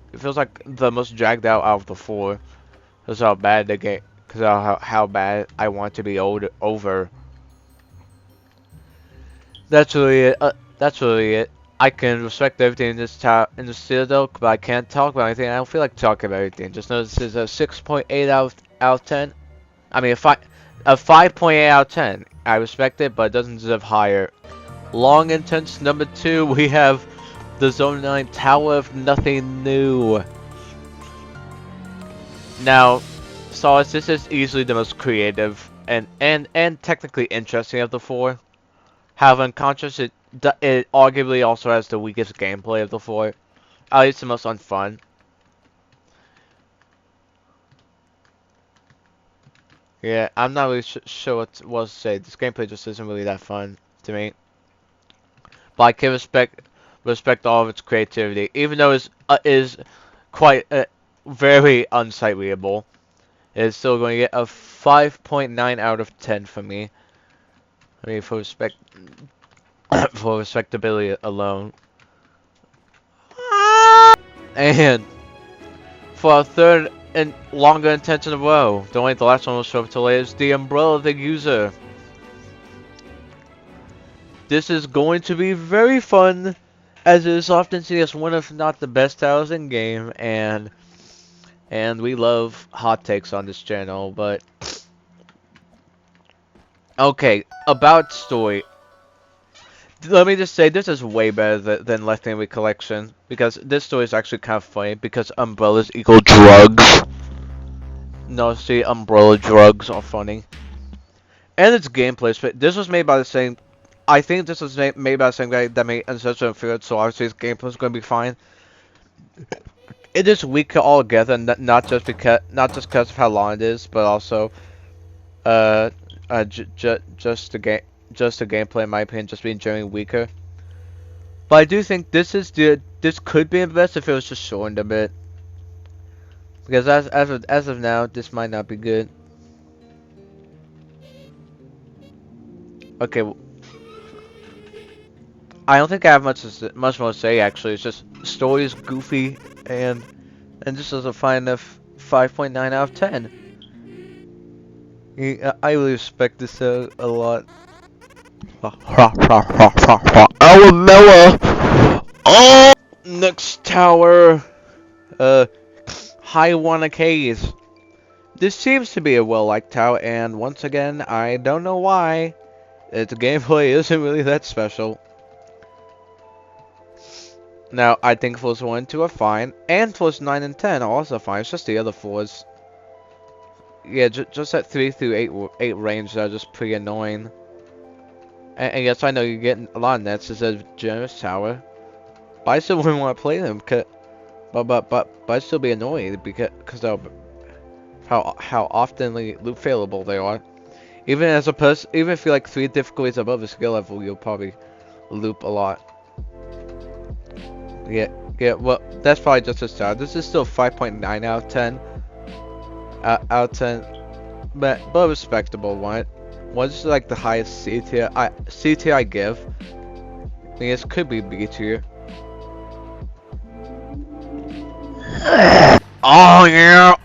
most dragged out of the 4. That's how bad the game. Because how bad I want to be over. That's really it. That's really it. I can respect everything in this citadel, but I can't talk about anything. I don't feel like talking about everything. Just know this is a 6.8 out of 10. I mean, a 5.8 out of 10. I respect it, but it doesn't deserve higher. Long intense number 2. We have the Zone 9 Tower of Nothing New. Now, Solace, this is easily the most creative and technically interesting of the 4. However, unconscious, it arguably also has the weakest gameplay of the 4. At least the most unfun. Yeah, I'm not really sure what to say. This gameplay just isn't really that fun to me. But I can respect all of its creativity, even though it is quite very unsightlyable. It's still going to get a 5.9 out of 10 from me. I mean, for respectability alone. And for our third and longer intense in a row, don't wait, the last one will show up till later, is the Umbrella of the User. This is going to be very fun, as it is often seen as one of not the best titles in game, and we love hot takes on this channel, but okay, about story. Let me just say, this is way better than Left Hand Recollection, because this story is actually kind of funny, because umbrellas equal drugs. No, see, umbrella drugs are funny. And its gameplay, this was made by the same, I think this was made by the same guy that made Ancestral Inferior, so obviously his gameplay is going to be fine. It is weaker altogether, not just because of how long it is, but also, just the gameplay, in my opinion, just being generally weaker. But I do think this could be the best if it was just shortened a bit. Because as of now, this might not be good. Okay, I don't think I have much more to say. Actually, it's just story is goofy, and this is a fine enough 5.9 out of 10. Yeah, I really respect this a lot. Oh! Next tower, High Case. This seems to be a well-liked tower, and once again, I don't know why. Its gameplay isn't really that special. Now, I think floors 1 and 2 are fine, and floors 9 and 10 are also fine. It's just the other floors. Yeah, just that 3 through 8 range that are just pretty annoying. And yes, I know you're getting a lot of nets. It's a generous tower, but I still wouldn't want to play them. But I'd still be annoyed because of how oftenly loop failable they are. Even as a person, even if you're like 3 difficulties above the skill level, you'll probably loop a lot. Yeah, well, that's probably just a start. This is still 5.9 out of 10. Out of 10, but a respectable one. What's like the highest C tier I give? I think this could be B tier. Oh yeah.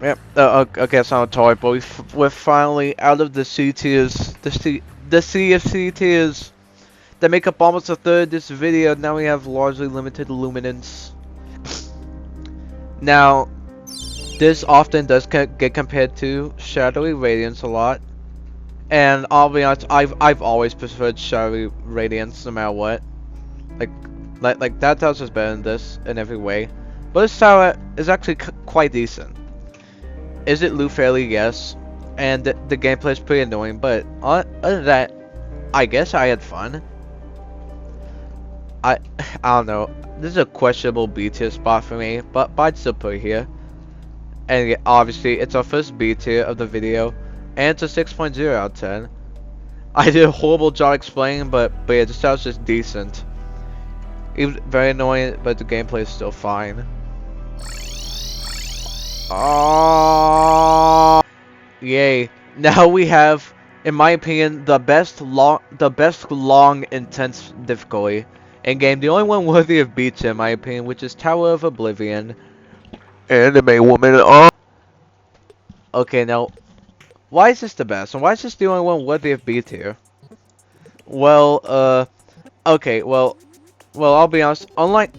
Yep. Okay, it's not a toy, but we're finally out of the C tiers. The C of C tiers that make up almost a third of this video. Now we have largely limited luminance. Now, This often does get compared to Shadowy Radiance a lot, and I'll be honest, I've always preferred Shadowy Radiance no matter what. Like that tower is better than this in every way, but this tower is actually quite decent. Is it loot fairly? Yes, and the gameplay is pretty annoying, but other than that, I guess I had fun. I I don't know. This is a questionable B tier spot for me, but I'd still put it here. And yeah, obviously, it's our first B tier of the video, and it's a 6.0 out of 10. I did a horrible job explaining, but yeah, this sounds just decent. Even very annoying, but the gameplay is still fine. Oh, yay! Now we have, in my opinion, the best long intense difficulty in game. The only one worthy of B tier, in my opinion, which is Tower of Oblivion. Anime woman. Oh. Okay, now, why is this the best? And why is this the only one worthy of B tier? Well, okay, well, I'll be honest. Unlike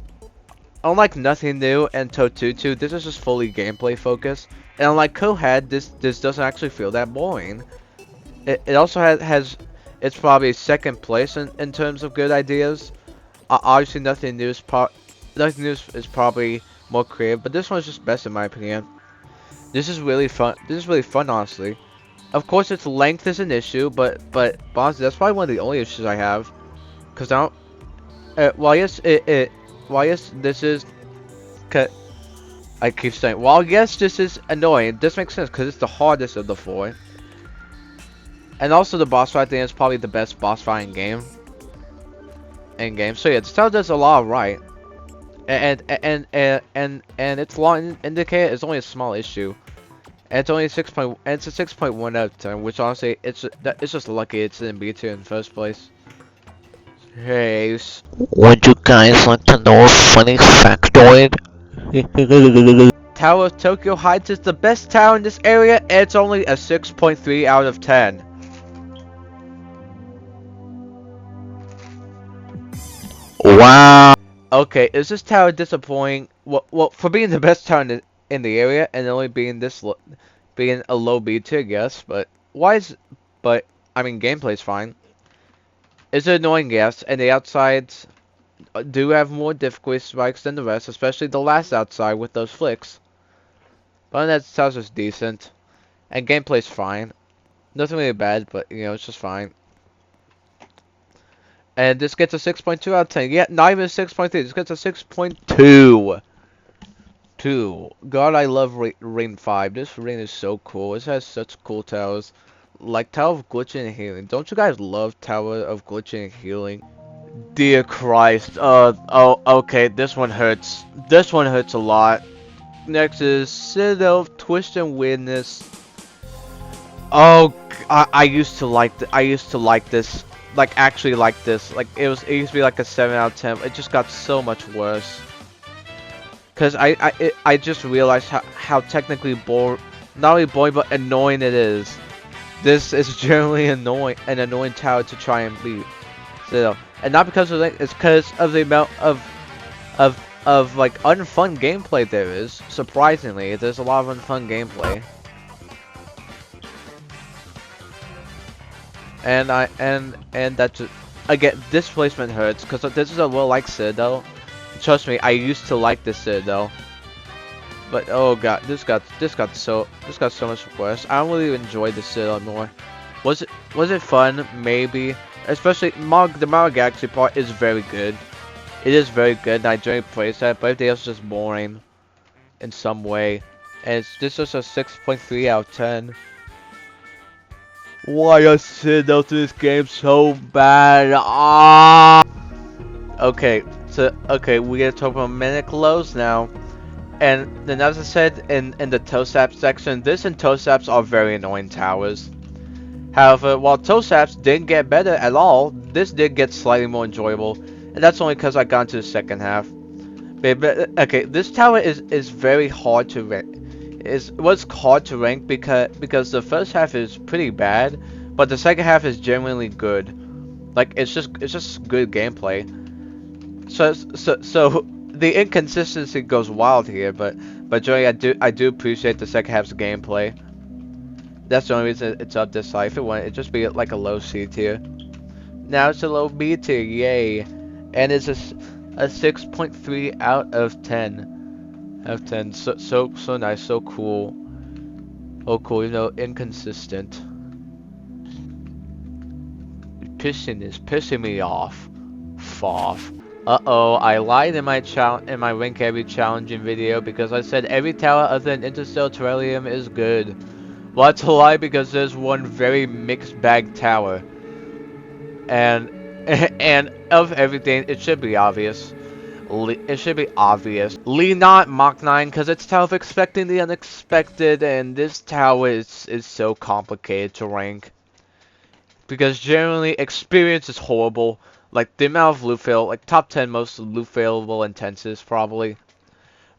Nothing New and EToH, this is just fully gameplay focused. And unlike Cohad, this doesn't actually feel that boring. It also has it's probably second place in terms of good ideas. Obviously, Nothing New is probably more creative, but this one's just best in my opinion. This is really fun. This is really fun, honestly. Of course, its length is an issue, but honestly, that's probably one of the only issues I have. Cause I don't. Well, yes, yes, this is. I keep saying, well, yes, this is annoying. This makes sense because it's the hardest of the four. And also, the boss fight thing is probably the best boss fight in game. So yeah, the style does a lot right. And its long indicator is only a small issue. And it's only a 6.1 out of 10, which honestly, it's just lucky it's in B tier in the first place. Hey. Would you guys like to know a funny factoid? Tower of Tokyo Heights is the best tower in this area, and it's only a 6.3 out of 10. Wow. Okay, is this tower disappointing? Well, for being the best tower in the area and only being being a low B tier, yes. But I mean, gameplay's fine. Is it annoying? Yes, and the outsides do have more difficulty spikes than the rest, especially the last outside with those flicks. But that sounds just decent, and gameplay's fine. Nothing really bad, but you know, it's just fine. And this gets a 6.2 out of 10. Yeah, not even a 6.3. This gets a 6.2. God, I love Ring 5. This ring is so cool. It has such cool towers. Like Tower of Glitching and Healing. Don't you guys love Tower of Glitching and Healing? Dear Christ. Oh, okay. This one hurts. This one hurts a lot. Next is Citadel of Twist and Weirdness. Oh, I used to like this. Like actually like this. Like it used to be like a 7 out of 10. It just got so much worse. Cause I just realized how technically not only boring but annoying it is. This is generally an annoying tower to try and beat. So, and not because of it's because of the amount of like unfun gameplay there is. Surprisingly, there's a lot of unfun gameplay. And that just, again, displacement hurts because this is a little like Citadel. Trust me, I used to like this Citadel, but oh god, this got so much worse. I don't really enjoy the Citadel more. Was it fun? Maybe. Especially the Mario Galaxy part is very good. It is very good, and I generally praise that. But everything else is just boring in some way. And this is a 6.3 out of 10. Why is Citadel to this game so bad? Ah. Okay, we gotta talk about Manic Lows now. And then as I said in the Tosaps section, this and Tosaps are very annoying towers. However, while Tosaps didn't get better at all, this did get slightly more enjoyable. And that's only because I got into the second half. But okay, this tower is very hard to rank. It was hard to rank because the first half is pretty bad, but the second half is genuinely good. Like it's just good gameplay. So the inconsistency goes wild here, but Joey, I do appreciate the second half's gameplay. That's the only reason it's up this high. If it wouldn't, it'd just be like a low C tier. Now it's a low B tier, yay! And it's a 6.3 out of 10. Out of 10. So nice, so cool. Oh cool, you know, inconsistent. Pissing me off. Foff. Uh-oh, I lied in my rank every challenging video because I said every tower other than Interstellar Terrarium is good. Well, that's a lie because there's one very mixed bag tower. And and of everything, it should be obvious. It should be obvious. Lee not Mach 9 because it's tower of expecting the unexpected, and this tower is so complicated to rank. Because generally, experience is horrible. Like, the amount of loot fail, like, top 10 most loot failable intensives, probably.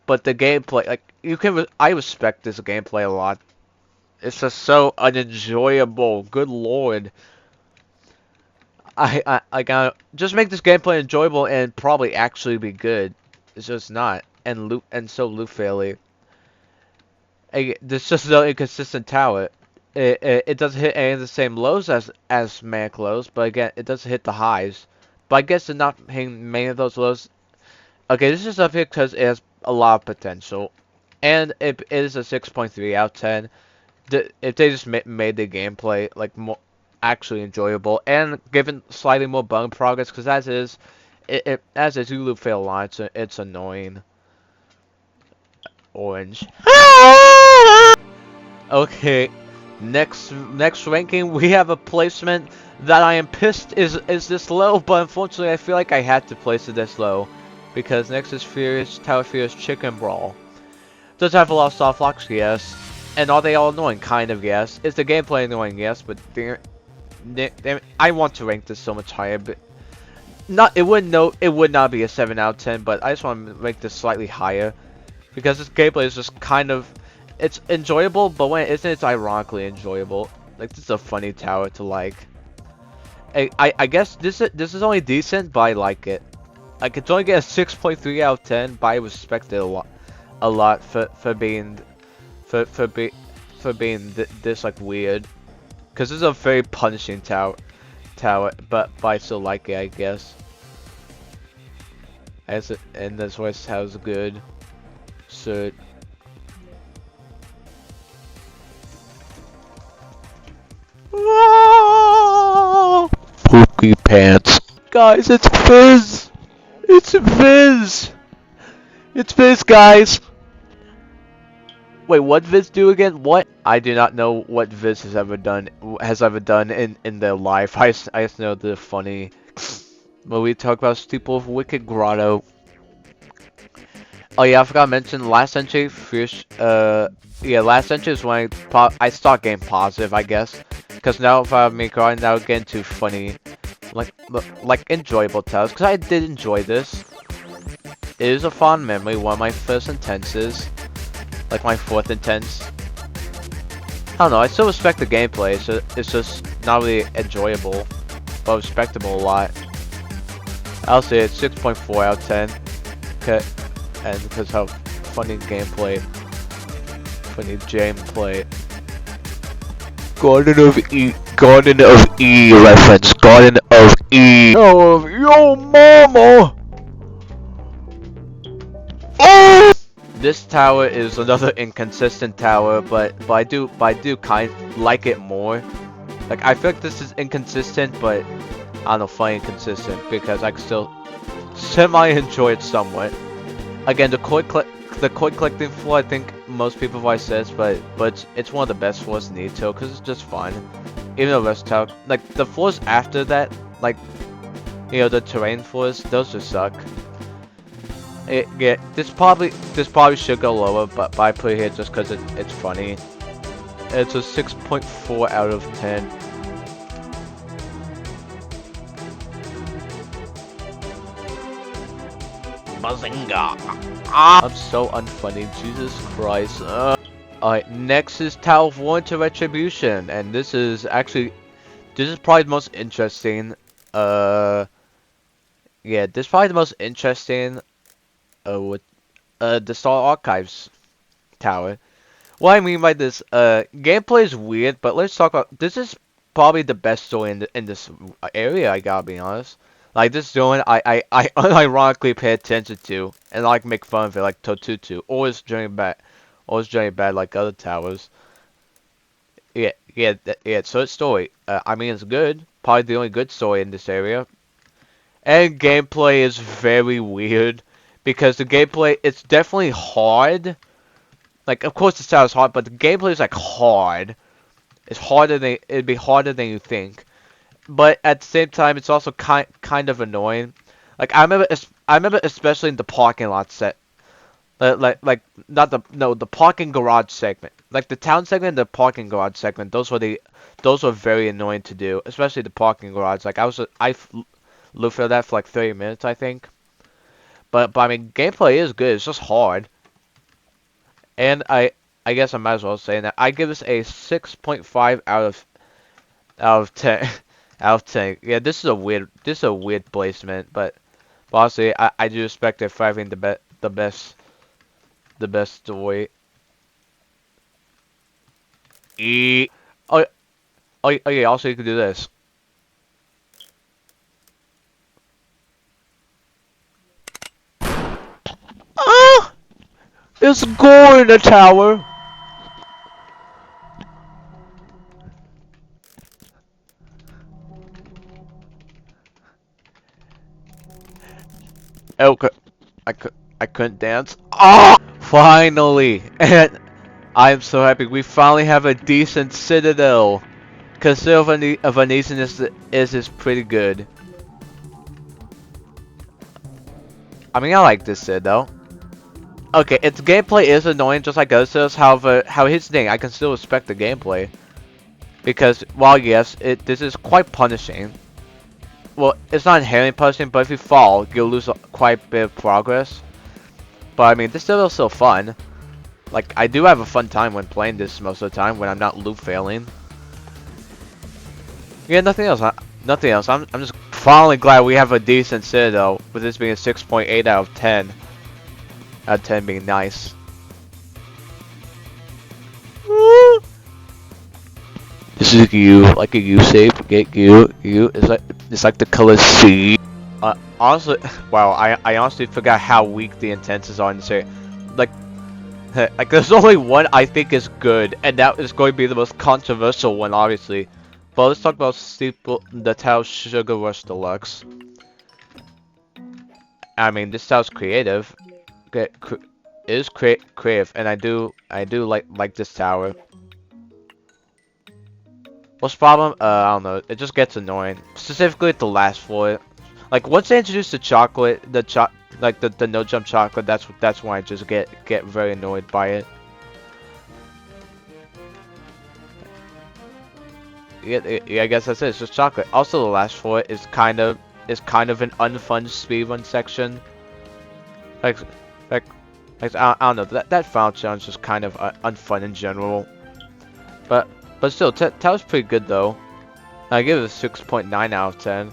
But the gameplay, like, I respect this gameplay a lot. It's just so unenjoyable. Good lord. I gotta just make this gameplay enjoyable and probably actually be good. It's just not. And so loot faily. There's just no inconsistent tower. It doesn't hit any of the same lows as Manic lows, but again, it doesn't hit the highs. But I guess it's not hitting many of those lows. Okay, this is up here because it has a lot of potential. And it is a 6.3 out of 10. If they just made the gameplay like more actually enjoyable and given slightly more bug progress, because as is, you loop fail a lot, it's annoying. Orange. Okay, next ranking we have a placement that I am pissed is this low, but unfortunately I feel like I had to place it this low because next is Tower Furious Chicken Brawl. Does have a lot of soft locks, yes. And are they all annoying? Kind of, yes. Is the gameplay annoying? Yes, but I want to rank this so much higher, but it would not be a 7 out of 10, but I just want to rank this slightly higher because this gameplay is just kind of, it's enjoyable, but when it isn't, it's ironically enjoyable. Like, this is a funny tower to like. I guess this is only decent, but I like it. I could only get a 6.3 out of 10, but I respect it a lot for being this like weird. Because this is a very punishing tower, but I still like it, I guess. And this voice sounds good. So. Poopy pants. Guys, it's Fizz! It's Fizz! It's Fizz, guys! Wait, what Viz do again? What? I do not know what Viz has ever done in their life. I just know the funny when we talk about Steeple of Wicked Grotto. Oh yeah, I forgot to mention last century fish. Yeah, last century is when I start getting positive, I guess. Because now if I make right now, getting too funny, like enjoyable tales. Because I did enjoy this. It is a fond memory. One of my first intenses. Like my fourth intense. I don't know, I still respect the gameplay, it's just not really enjoyable, but respectable a lot. I'll say it's 6.4 out of 10. And because of funny gameplay, funny gameplay. Garden of E reference, Garden of E. Oh, yo mama! Oh! This tower is another inconsistent tower, but I do kind of like it more. Like I feel like this is inconsistent, but I don't know, funny inconsistent because I can still semi enjoy it somewhat. Again, the coin collecting floor, I think most people probably says, but it's one of the best floors in EToH because it's just fun. Even though rest tower, like the floors after that, like you know the terrain floors, those just suck. Yeah, this probably should go lower, but I put it here just because it's funny. It's a 6.4 out of 10. Bazinga! I'm so unfunny, Jesus Christ. Alright, next is Tower of War into Retribution, and this is probably the most interesting. Yeah, this is probably the most interesting what the Star Archives tower. What I mean by this, gameplay is weird, but let's talk about this is probably the best story in this area. I gotta be honest. Like this story, I unironically pay attention to and like make fun of it, like Totutu, or it's Journey bad like other towers. Yeah. So it's story. I mean, it's good. Probably the only good story in this area. And gameplay is very weird because the gameplay it's definitely hard. Like, of course, the style is hard, but the gameplay is like hard. It's harder than it'd be harder than you think. But at the same time, it's also kind of annoying. Like I remember especially in the parking lot set. Like not the no the parking garage segment. Like the town segment and the parking garage segment. Those were very annoying to do, especially the parking garage. Like I looked for that for like 30 minutes, I think. But I mean, gameplay is good. It's just hard. And I guess I might as well say that I give this a 6.5 out of 10 out of 10. Yeah, this is a weird placement, but honestly, I do respect it for having the best story. Oh, oh yeah, also you can do this. Ah! There's gore in the tower! Okay, I couldn't dance. Ah! Finally! And I'm so happy we finally have a decent citadel. Consider Venetian is pretty good. I mean, I like this citadel. Okay, its gameplay is annoying just like Osa's, however, here's the thing, I can still respect the gameplay. Because, while yes, this is quite punishing. Well, it's not inherently punishing, but if you fall, you'll lose quite a bit of progress. But I mean, this is still fun. Like, I do have a fun time when playing this most of the time, when I'm not loop failing. Yeah, nothing else. Nothing else. I'm just finally glad we have a decent citadel, with this being a 6.8 out of 10. Out of 10 being nice. This is you, like a U shape. Get you. It's like the color C. Honestly, wow. I honestly forgot how weak the intenses are in this area. Like there's only one I think is good, and that is going to be the most controversial one, obviously. But let's talk about the Tao Sugar Rush Deluxe. I mean, this sounds creative. It is creative, and I do like this tower. What's the problem? I don't know. It just gets annoying, specifically at the last floor. Like once they introduce the chocolate, like the no jump chocolate, that's when I just get very annoyed by it. Yeah, I guess that's it. It's just chocolate. Also, the last floor is kind of an unfun speedrun section. Like, like, I don't know. That final challenge is just kind of unfun in general. But still, Tao's pretty good though. I give it a 6.9 out of 10.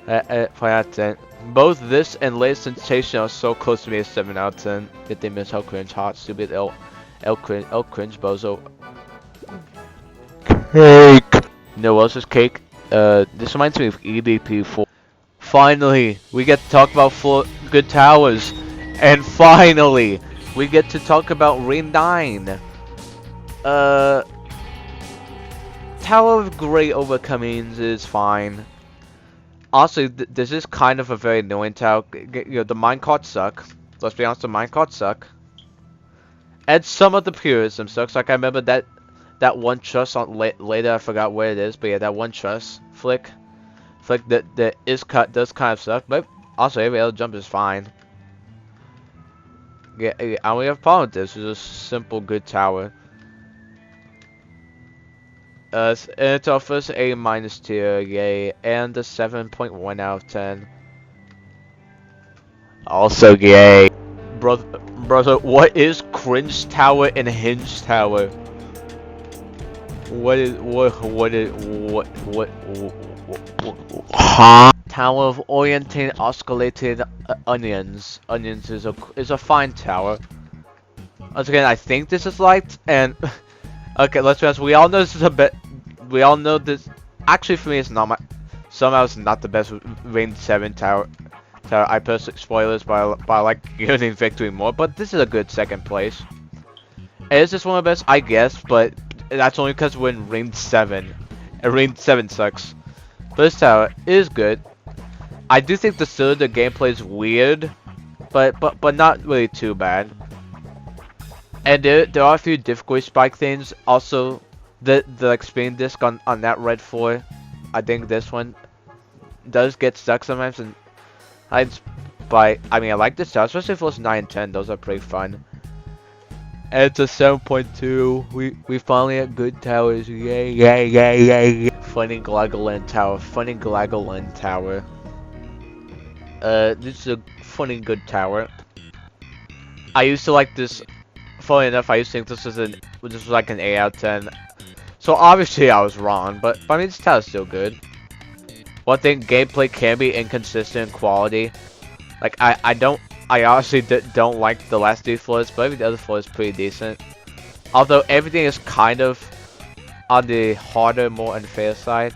5 out of 10. Both this and Latest Sensation are so close to me a 7 out of 10. Yet they miss how cringe, hot, stupid, L cringe, bozo. Cake! You know what else is cake? This reminds me of EDP4. Finally, we get to talk about good towers. And finally, we get to talk about Ring 9. Tower of Great Overcomings is fine. Honestly, this is kind of a very annoying tower. You know, the minecarts suck. Let's be honest, the minecarts suck. And some of the purism sucks. Like I remember that one truss on later. I forgot where it is, but yeah, that one truss flick that is cut does kind of suck. But also every other jump is fine. Yeah, I don't have a problem with this. It's a simple good tower. It's our first A- tier, yay, and a 7.1 out of 10. Also yay. Brother, what is Cringe Tower and Hinge Tower? Huh? Tower of Orienting Osculated Onions. Onions is a fine tower. Once again, I think this is light, and okay, let's be honest. We all know this is a bit. We all know this. Actually, for me, it's not my. Somehow, it's not the best Rain 7 tower. I personally spoilers, but I like Union Victory more. But this is a good second place. Is this one of the best? I guess, but that's only because we're in Rain 7. And Rain 7 sucks. But this tower is good. I do think the cylinder gameplay is weird, but not really too bad. And there are a few difficulty spike things. Also, the like spin disc on that red floor, I think this one does get stuck sometimes, and I mean I like this tower, especially if it was 9 and 10. Those are pretty fun. And it's a 7.2. We finally have good towers. Yay, yay, yay, yay. Funny Glagoland Tower. Funny Glagoland Tower. This is a funny good tower. I used to like this. Funny enough, I used to think this was like an 8 out of 10. So obviously I was wrong, but I mean this tower's still good. One thing, gameplay can be inconsistent in quality. Like I honestly don't like the last 2 floors, but every other floor is pretty decent. Although everything is kind of on the harder, more unfair side.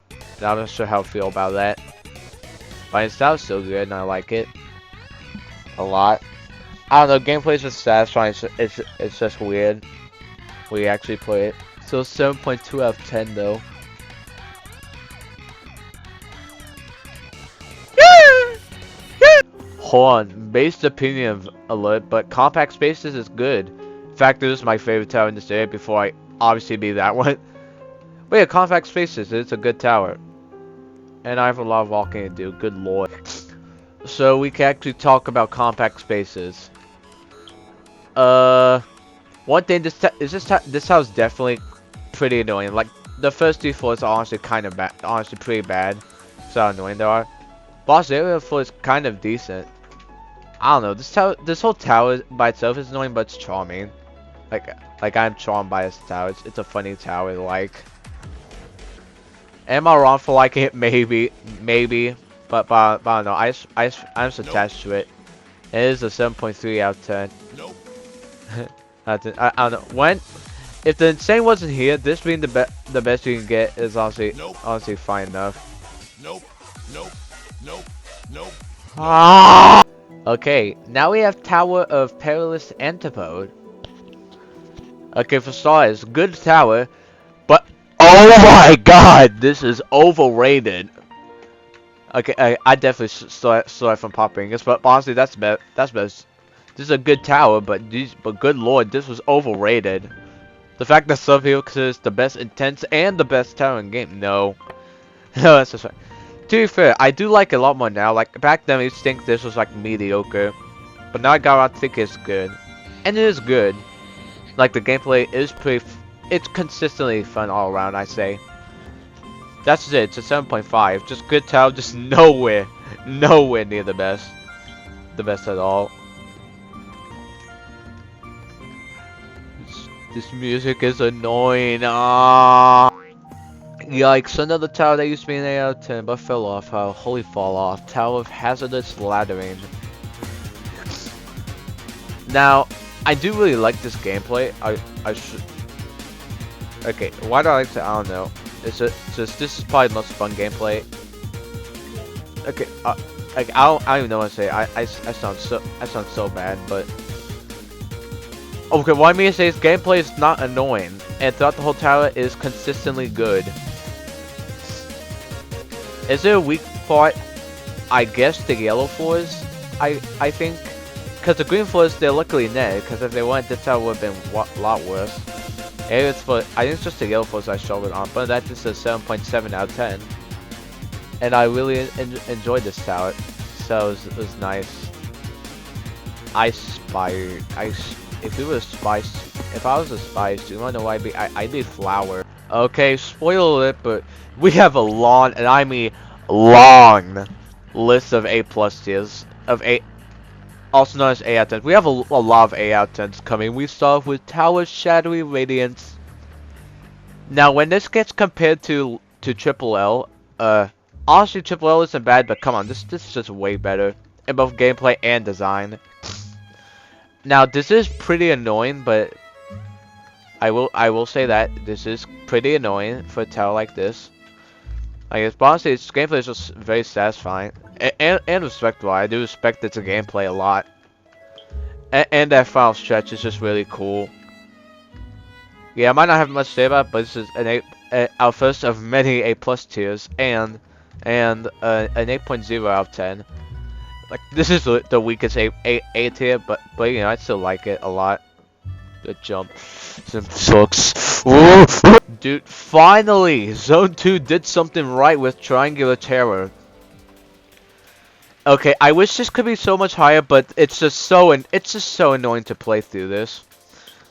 And I'm not sure how I feel about that. But it's still good, and I like it a lot. I don't know, gameplay is just satisfying. It's just weird. We actually play it. So 7.2 out of 10 though. Hold on, based opinion alert, but compact spaces is good. In fact, this is my favorite tower in this area before I obviously be that one. But yeah, compact spaces, it's a good tower. And I have a lot of walking to do, good lord. So we can actually talk about compact spaces. One thing, this tower is definitely pretty annoying. Like, the first 2 floors are honestly kind of bad, honestly pretty bad. So how annoying they are. Boss area floor is kind of decent. I don't know, this whole tower by itself is annoying, but it's charming. Like I'm charmed by this tower. It's a funny tower to like. Am I wrong for liking it? Maybe, but I don't know. I'm just attached to it. It is a 7.3 out of 10. Nope. I don't know. If the insane wasn't here, this being the best you can get is honestly fine enough. Nope. Ah! Okay, now we have Tower of Perilous Antipode. Okay, for starters, good tower, but oh my god, this is overrated. Okay, I definitely saw it from popping this, but honestly, that's best. This is a good tower, but good lord, this was overrated. The fact that some people consider this the best intense and the best tower in the game, no, that's just right. To be fair, I do like it a lot more now. Like, back then I used to think this was like mediocre, but now I got around to think it's good. And it is good. Like, the gameplay is it's consistently fun all around, I say. That's it, it's a 7.5. Just good tower, just nowhere near the best. The best at all. This music is annoying. Yikes, another tower that used to be an 8 out of 10, but fell off. Holy fall off. Tower of Hazardous Laddering. Now, I do really like this gameplay. I should... Okay, why do I like to... I don't know. It's just this is probably the most fun gameplay. Okay, like, I don't even know what to say. I sound so bad, but... Okay, what I mean to say is gameplay is not annoying, and throughout the whole tower is consistently good. Is there a weak part? I guess the yellow floors, I think. Because the green floors, they're luckily net, because if they weren't, this tower would have been a lot worse. I think it's just the yellow floors I struggled on, but that's just a 7.7 out of 10. And I really enjoyed this tower, so it was nice. If I was a spice, do you wanna know why I'd be flower. Okay, spoiler alert, but we have a long, and I mean long, list of A+ tiers of 8, also known as 8 out of 10. We have a lot of 8 out of 10s coming. We start with Tower Shadowy Radiance. Now, when this gets compared to Triple L, honestly, Triple L isn't bad, but come on, this is just way better in both gameplay and design. Now, this is pretty annoying, but I will say that this is pretty annoying for a tower like this. I guess, but honestly, its gameplay is just very satisfying and respectable. I do respect its gameplay a lot, and that final stretch is just really cool. Yeah, I might not have much to say about it, but this is our first of many A+ tiers, and an 8.0 out of 10. Like, this is the weakest A tier, but you know, I still like it a lot. The jump sucks. Dude, finally! Zone 2 did something right with Triangular Terror. Okay, I wish this could be so much higher, but it's just so annoying to play through this.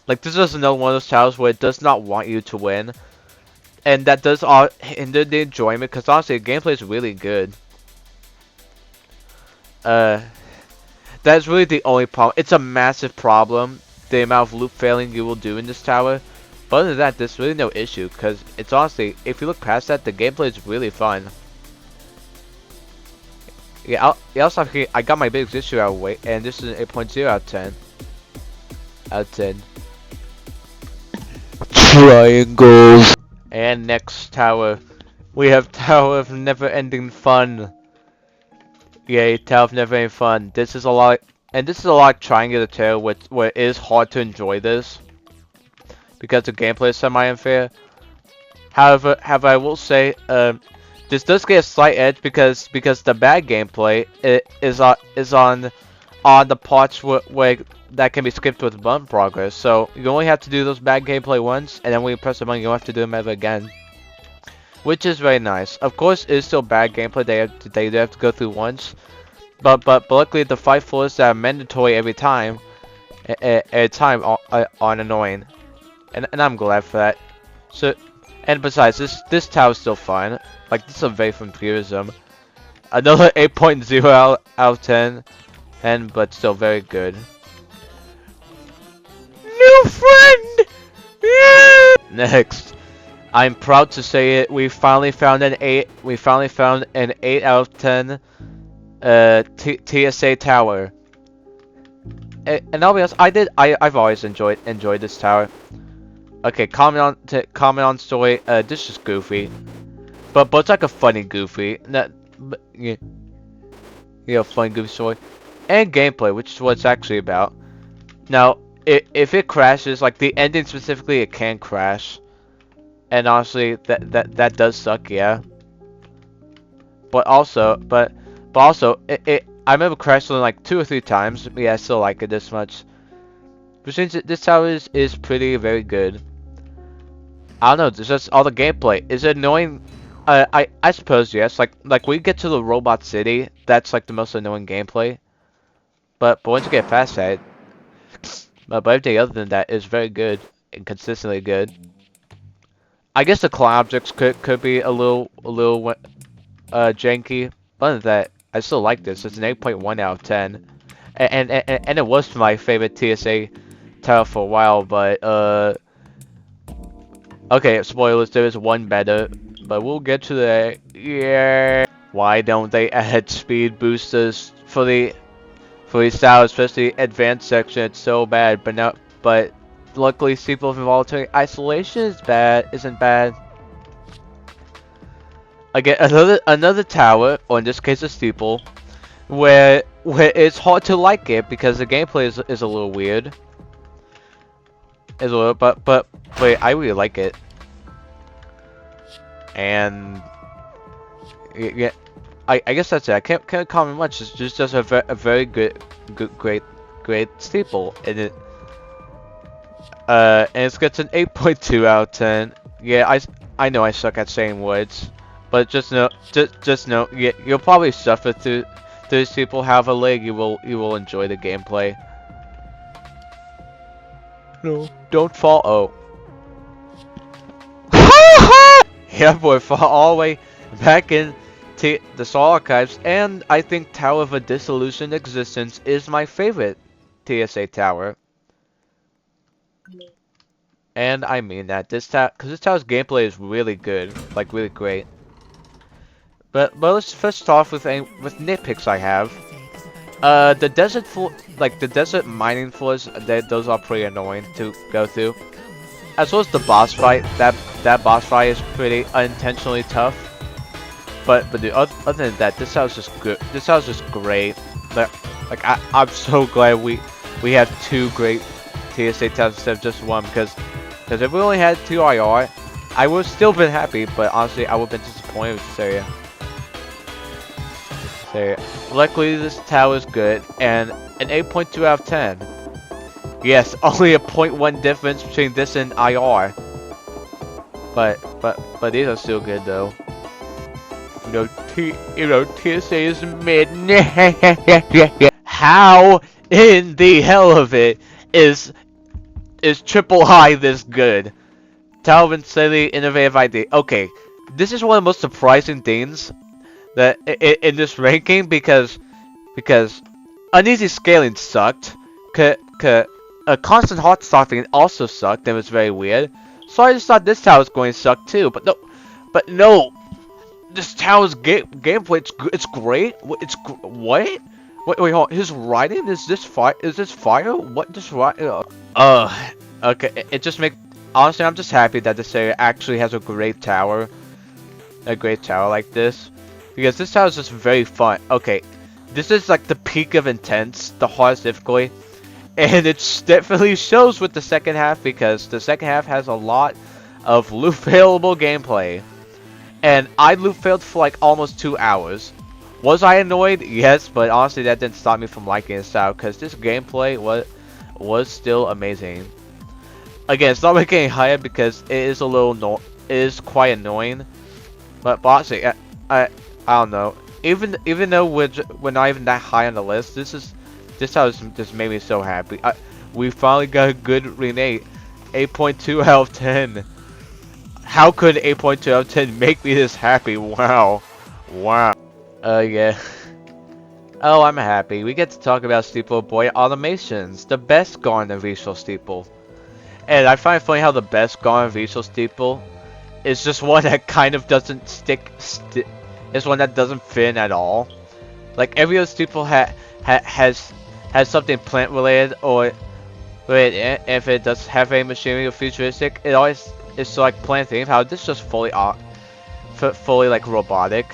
Like, this is another one of those towers where it does not want you to win. And that does hinder the enjoyment, because honestly, the gameplay is really good. That's really the only problem. It's a massive problem, the amount of loop failing you will do in this tower. But other than that, there's really no issue, because it's honestly, if you look past that, the gameplay is really fun. Yeah, also I got my biggest issue out of the way, and this is an 8.0 out of 10. Out of 10. Triangles. And next tower, we have Tower of Never Ending Fun. Yay, Tower of Never Ending Fun. This is a lot, and this is a lot of Triangular Terror, where it is hard to enjoy this because the gameplay is semi-unfair. However, I will say, this does get a slight edge because the bad gameplay is on the parts where that can be skipped with button progress. So you only have to do those bad gameplay once, and then when you press the button, you don't have to do them ever again, which is very nice. Of course, it's still bad gameplay. They have to go through once, but luckily the 5 floors that are mandatory every time are annoying, and I'm glad for that. So. And besides, this tower is still fine. Like, this is a very fun purism. Another 8.0 out of 10, but still very good. New friend! Yeah! Next, I'm proud to say it. We finally found an 8. We finally found an 8 out of 10 TSA tower. And I'll be honest, I've always enjoyed this tower. Okay, comment on story. This is goofy, but it's like a funny goofy. Yeah, funny goofy story, and gameplay, which is what it's actually about. Now, if it crashes, like the ending specifically, it can crash, and honestly, that does suck, yeah. But also, I remember crashing like 2 or 3 times. Yeah, I still like it this much. But since this tower is very good. I don't know, it's just all the gameplay. Is it annoying? I suppose yes. Like we get to the robot city, that's like the most annoying gameplay. But once you get past that, but everything other than that is very good and consistently good. I guess the cloud objects could be a little janky, but other than that, I still like this. It's an 8.1 out of 10, and it was my favorite TSA tower for a while, but okay, spoilers, there is one better, but we'll get to that. Yeah. Why don't they add speed boosters for these towers, especially advanced section? It's so bad, but luckily Steeple of Involuntary Isolation isn't bad. Again, another tower, or in this case a steeple, where it's hard to like it because the gameplay is a little weird. But I really like it. And yeah, I guess that's it. I can't comment much. It's just a very great steeple, and it's gets an 8.2 out of 10. Yeah, I know I suck at saying words, but just know, yeah, you'll probably suffer through these people. However, you will enjoy the gameplay. No, don't fall. Oh. Yeah, boy, fall all the way back in the Soul Archives, and I think Tower of a Disillusioned Existence is my favorite TSA tower. And I mean that, because this tower's gameplay is really good, like really great. But let's first start with nitpicks I have. The desert the desert mining floors, those are pretty annoying to go through. As well as the boss fight, that boss fight is pretty unintentionally tough. But other than that, this house is good. This house is great. I'm so glad we have two great TSA towns instead of just one, because if we only had 2 IR, I would have still been happy, but honestly I would have been disappointed with this area. So luckily this tower is good, and an 8.2 out of 10. Yes, only a 0.1 difference between this and IR. But these are still good though. TSA is mid. How in the hell of it is triple high this good? Talvin Silly innovative idea. Okay, this is one of the most surprising things that in this ranking, because uneasy scaling sucked. A constant hot stopping also sucked and was very weird. So I just thought this tower was going to suck too. But no. This tower's gameplay, it's great. It's what? Wait, hold on. His writing, is this fire? Is this fire? What this writing? Okay. It just honestly, I'm just happy that this area actually has a great tower like this, because this tower is just very fun. Okay, this is like the peak of intense, the hardest difficulty, and it definitely shows with the second half, because the second half has a lot of loop failable gameplay. And I loop failed for like almost 2 hours. Was I annoyed? Yes, but honestly that didn't stop me from liking this style, because this gameplay was still amazing. Again, it's not making it higher because it is it is quite annoying. But honestly, I don't know. Even though we're not even that high on the list, this house just made me so happy. We finally got a good rename, 8.2 out of 10. How could 8.2 out of 10 make me this happy? Wow. Yeah. Oh, I'm happy. We get to talk about Steeple Boy automations, the best Garden Visual Steeple. And I find it funny how the best Garden Visual Steeple is just one that kind of doesn't it's one that doesn't fit in at all. Like every other Steeple has something plant related, or if it does have a machinery or futuristic, it always is so like plant themed. How this is just fully like robotic.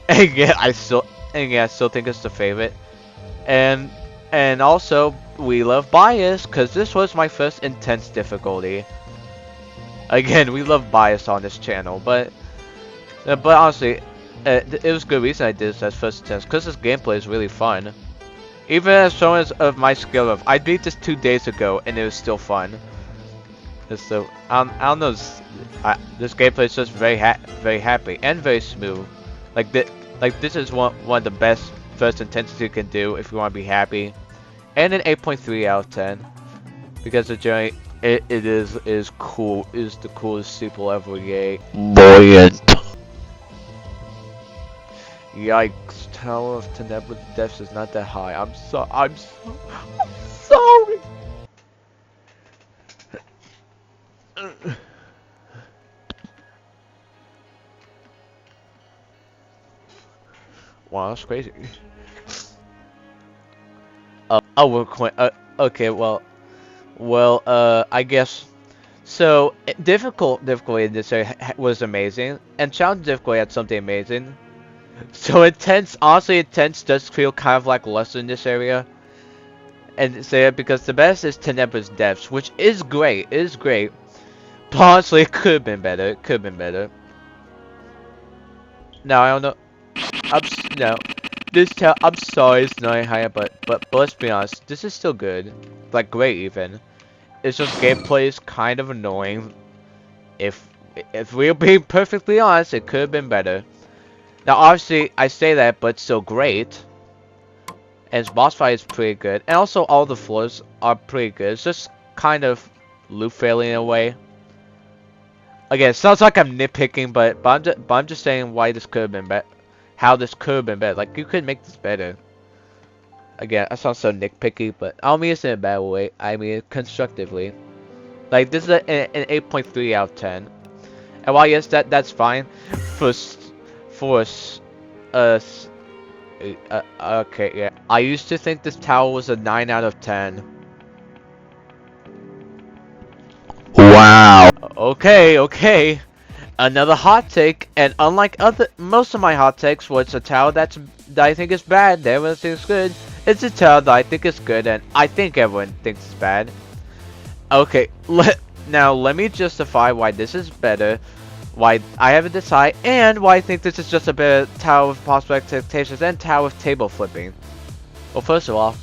And yeah, I still think it's the favorite. And also we love bias, because this was my first intense difficulty. Again, we love bias on this channel, but honestly, it was good reason I did this as first intense, because this gameplay is really fun. Even as shown as of my skill of, I beat this 2 days ago and it was still fun. So I don't know. This gameplay is just very happy and very smooth. Like this is one of the best first intensity you can do if you want to be happy. And an 8.3 out of 10, because the journey it is cool. It is the coolest Steeple ever. Yay! Buoyant. Yikes! Tower of Tenebris Depths is not that high. I'm sorry. Wow, that's crazy. Oh, we're quite. Okay, well, I guess. So difficulty in this area was amazing, and challenge difficulty had something amazing. So intense, honestly, intense does feel kind of like lesser in this area. And say it because the best is Tenebris Depths, which is great. It is great. But honestly, it could have been better. It could have been better. No, I don't know. No. I'm sorry it's not higher, but let's be honest, this is still good. Like great even. It's just gameplay is kind of annoying. If we're being perfectly honest, it could have been better. Now obviously I say that, but it's still great. And its boss fight is pretty good. And also all the floors are pretty good. It's just kind of loop failing in a way. Again, it sounds like I'm nitpicking, but I'm just saying why this could have been better. How this could have been better. Like, you could make this better. Again, I sound so nitpicky, but I don't mean this in a bad way. I mean it constructively. Like, this is an 8.3 out of 10. And while yes, that's fine. For Okay, yeah. I used to think this tower was a 9 out of 10. Wow. Okay, okay. Another hot take, and unlike most of my hot takes, where it's a tower that I think is bad, and everyone thinks good, it's a tower that I think is good, and I think everyone thinks it's bad. Okay, now let me justify why this is better, why I haven't decided, and why I think this is just a better tower with possible expectations and tower with table flipping. Well, first of all,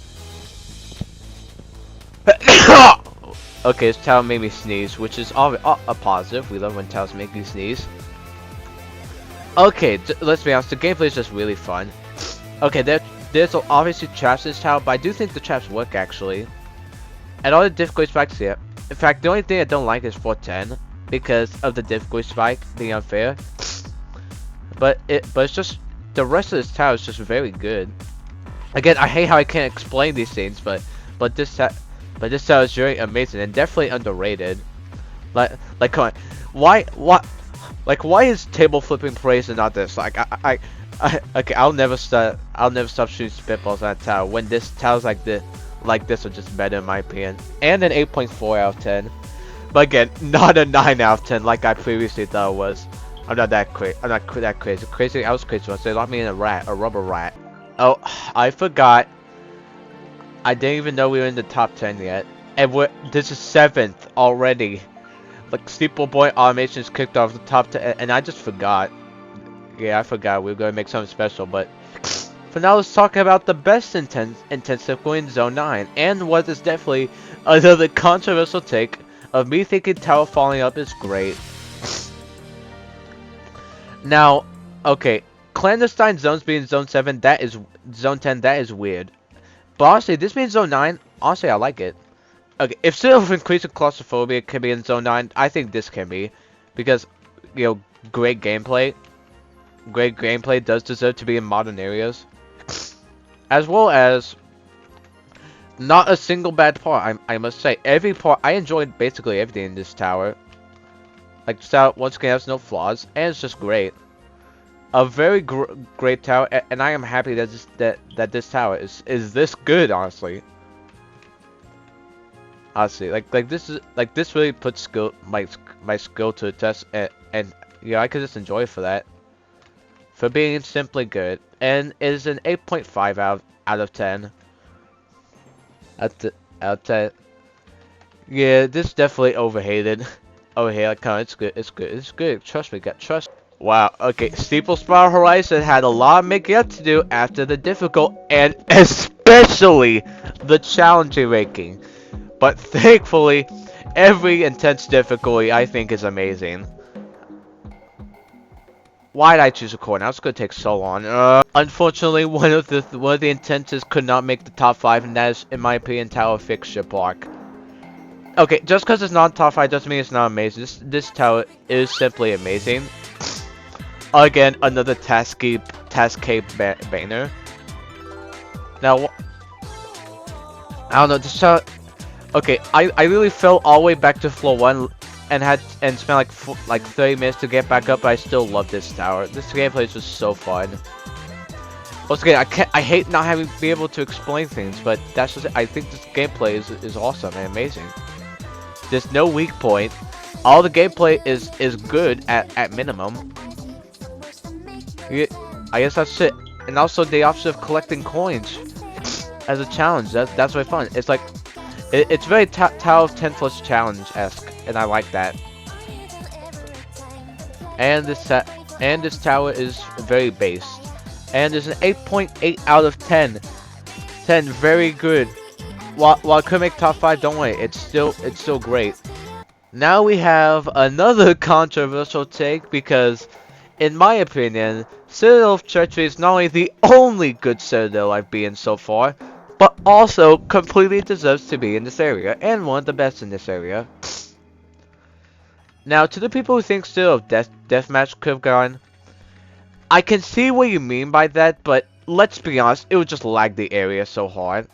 okay, this tower made me sneeze, which is a positive. We love when towers make you sneeze. Okay, let's be honest, the gameplay is just really fun. Okay, there's obviously traps in this tower, but I do think the traps work actually. And all the difficulty spikes here. In fact, the only thing I don't like is 410 because of the difficulty spike being unfair. But it's just the rest of this tower is just very good. Again, I hate how I can't explain these things, but this tower is very amazing and definitely underrated. Like come on, why is table flipping praised and not this? Like okay, I'll never stop shooting spitballs at that tower when this towers like this are just better in my opinion. And an 8.4 out of 10. But again, not a 9 out of 10 like I previously thought it was. I'm not that crazy. I'm not that crazy. I was crazy once. They locked me in a rubber rat. Oh, I forgot. I didn't even know we were in the top 10 yet. And this is 7th already. Like Steeple Boy Automation's kicked off the top 10, and I just forgot. Yeah, I forgot we were gonna make something special, but for now let's talk about the best intensive in Zone 9, and what is definitely another controversial take of me thinking tower falling up is great. Now, okay, clandestine zones being Zone 7, that is Zone 10, that is weird. But honestly, this being Zone 9, honestly I like it. Okay, if still of increasing claustrophobia can be in Zone 9, I think this can be. Because, you know, great gameplay does deserve to be in modern areas. As well as, not a single bad part, I must say. Every part, I enjoyed basically everything in this tower. Like, this tower, once again, has no flaws, and it's just great. A very great tower, and I am happy that this tower is this good, honestly. Honestly, this really puts my skill to the test, and yeah, I could just enjoy it for that, for being simply good, and it is an 8.5 out of 10. Out of 10. Yeah, this definitely overhated. Overhated, come on, it's good. Trust me, trust. Wow. Okay, Steeple Spiral Horizon had a lot of making up to do after the difficult and especially the challenging ranking. But thankfully, every intense difficulty I think is amazing. Why did I choose a corner? That's gonna take so long. Unfortunately, one of the intenses could not make the top 5, and that is, in my opinion, Tower Fixture Park. Okay, just because it's not top 5 doesn't mean it's not amazing. This tower is simply amazing. Again, another Tasky banner. Now, I don't know. This tower. Okay, I really fell all the way back to floor 1 and spent like 30 minutes to get back up, but I still love this tower. This gameplay is just so fun. Once again, I hate not having to be able to explain things, but that's just I think this gameplay is awesome and amazing. There's no weak point. All the gameplay is good at minimum. I guess that's it. And also the option of collecting coins as a challenge. That's really fun. It's like it's very Tower of 10 plus challenge-esque, and I like that. And this tower is very based, and there's an 8.8 out of 10. 10, very good. While I could make top 5, don't worry, it's still great. Now we have another controversial take because, in my opinion, Citadel of Treachery is not only the only good Citadel I've been in so far, but also completely deserves to be in this area, and one of the best in this area. Now, to the people who think still of Deathmatch could have gone, I can see what you mean by that, but let's be honest, it would just lag the area so hard.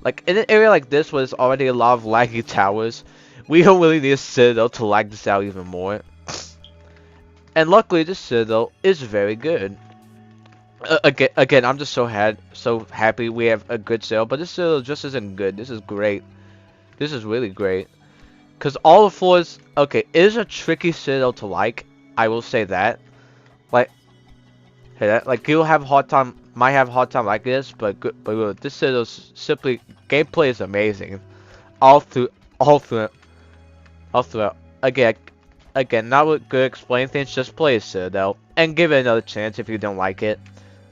Like, in an area like this where there's already a lot of laggy towers, we don't really need a Citadel to lag this out even more. And luckily, this Citadel is very good. Again, I'm just so happy we have a good sale, but this sale just isn't good. This is great. This is really great. Cause all the floors, okay, it is a tricky sale to like. I will say that. Like, hey, like you'll have a hard time, might have a hard time like this, but this sale is simply gameplay is amazing. All through, all through, all throughout. Again, not with good explain things. Just play it though, and give it another chance if you don't like it.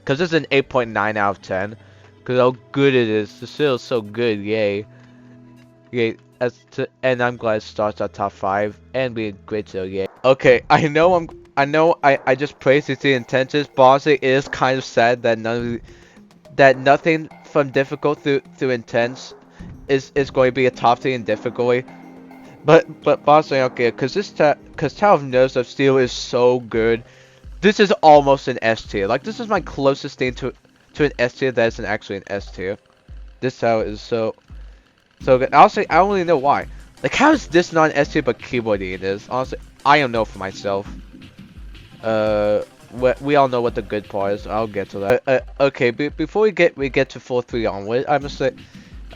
Cause it's an 8.9 out of 10. Cause how good it is. The sale is so good. Yay. Yay. And I'm glad it starts at top 5 and be a great sale. Yay. Okay, I know I just praised the intentions, but honestly, it is kind of sad that nothing from difficult through intense is going to be a top 3 in difficulty. But honestly, okay, cause Tower of Nerves of Steel is so good. This is almost an S tier. Like this is my closest thing to an S tier that isn't actually an S tier. This tower is so good. Honestly, I don't really know why. Like how is this not an S tier but keyboarding it is? Honestly, I don't know for myself. We all know what the good part is. I'll get to that. Okay, before we get to 4-3 onward, I must say,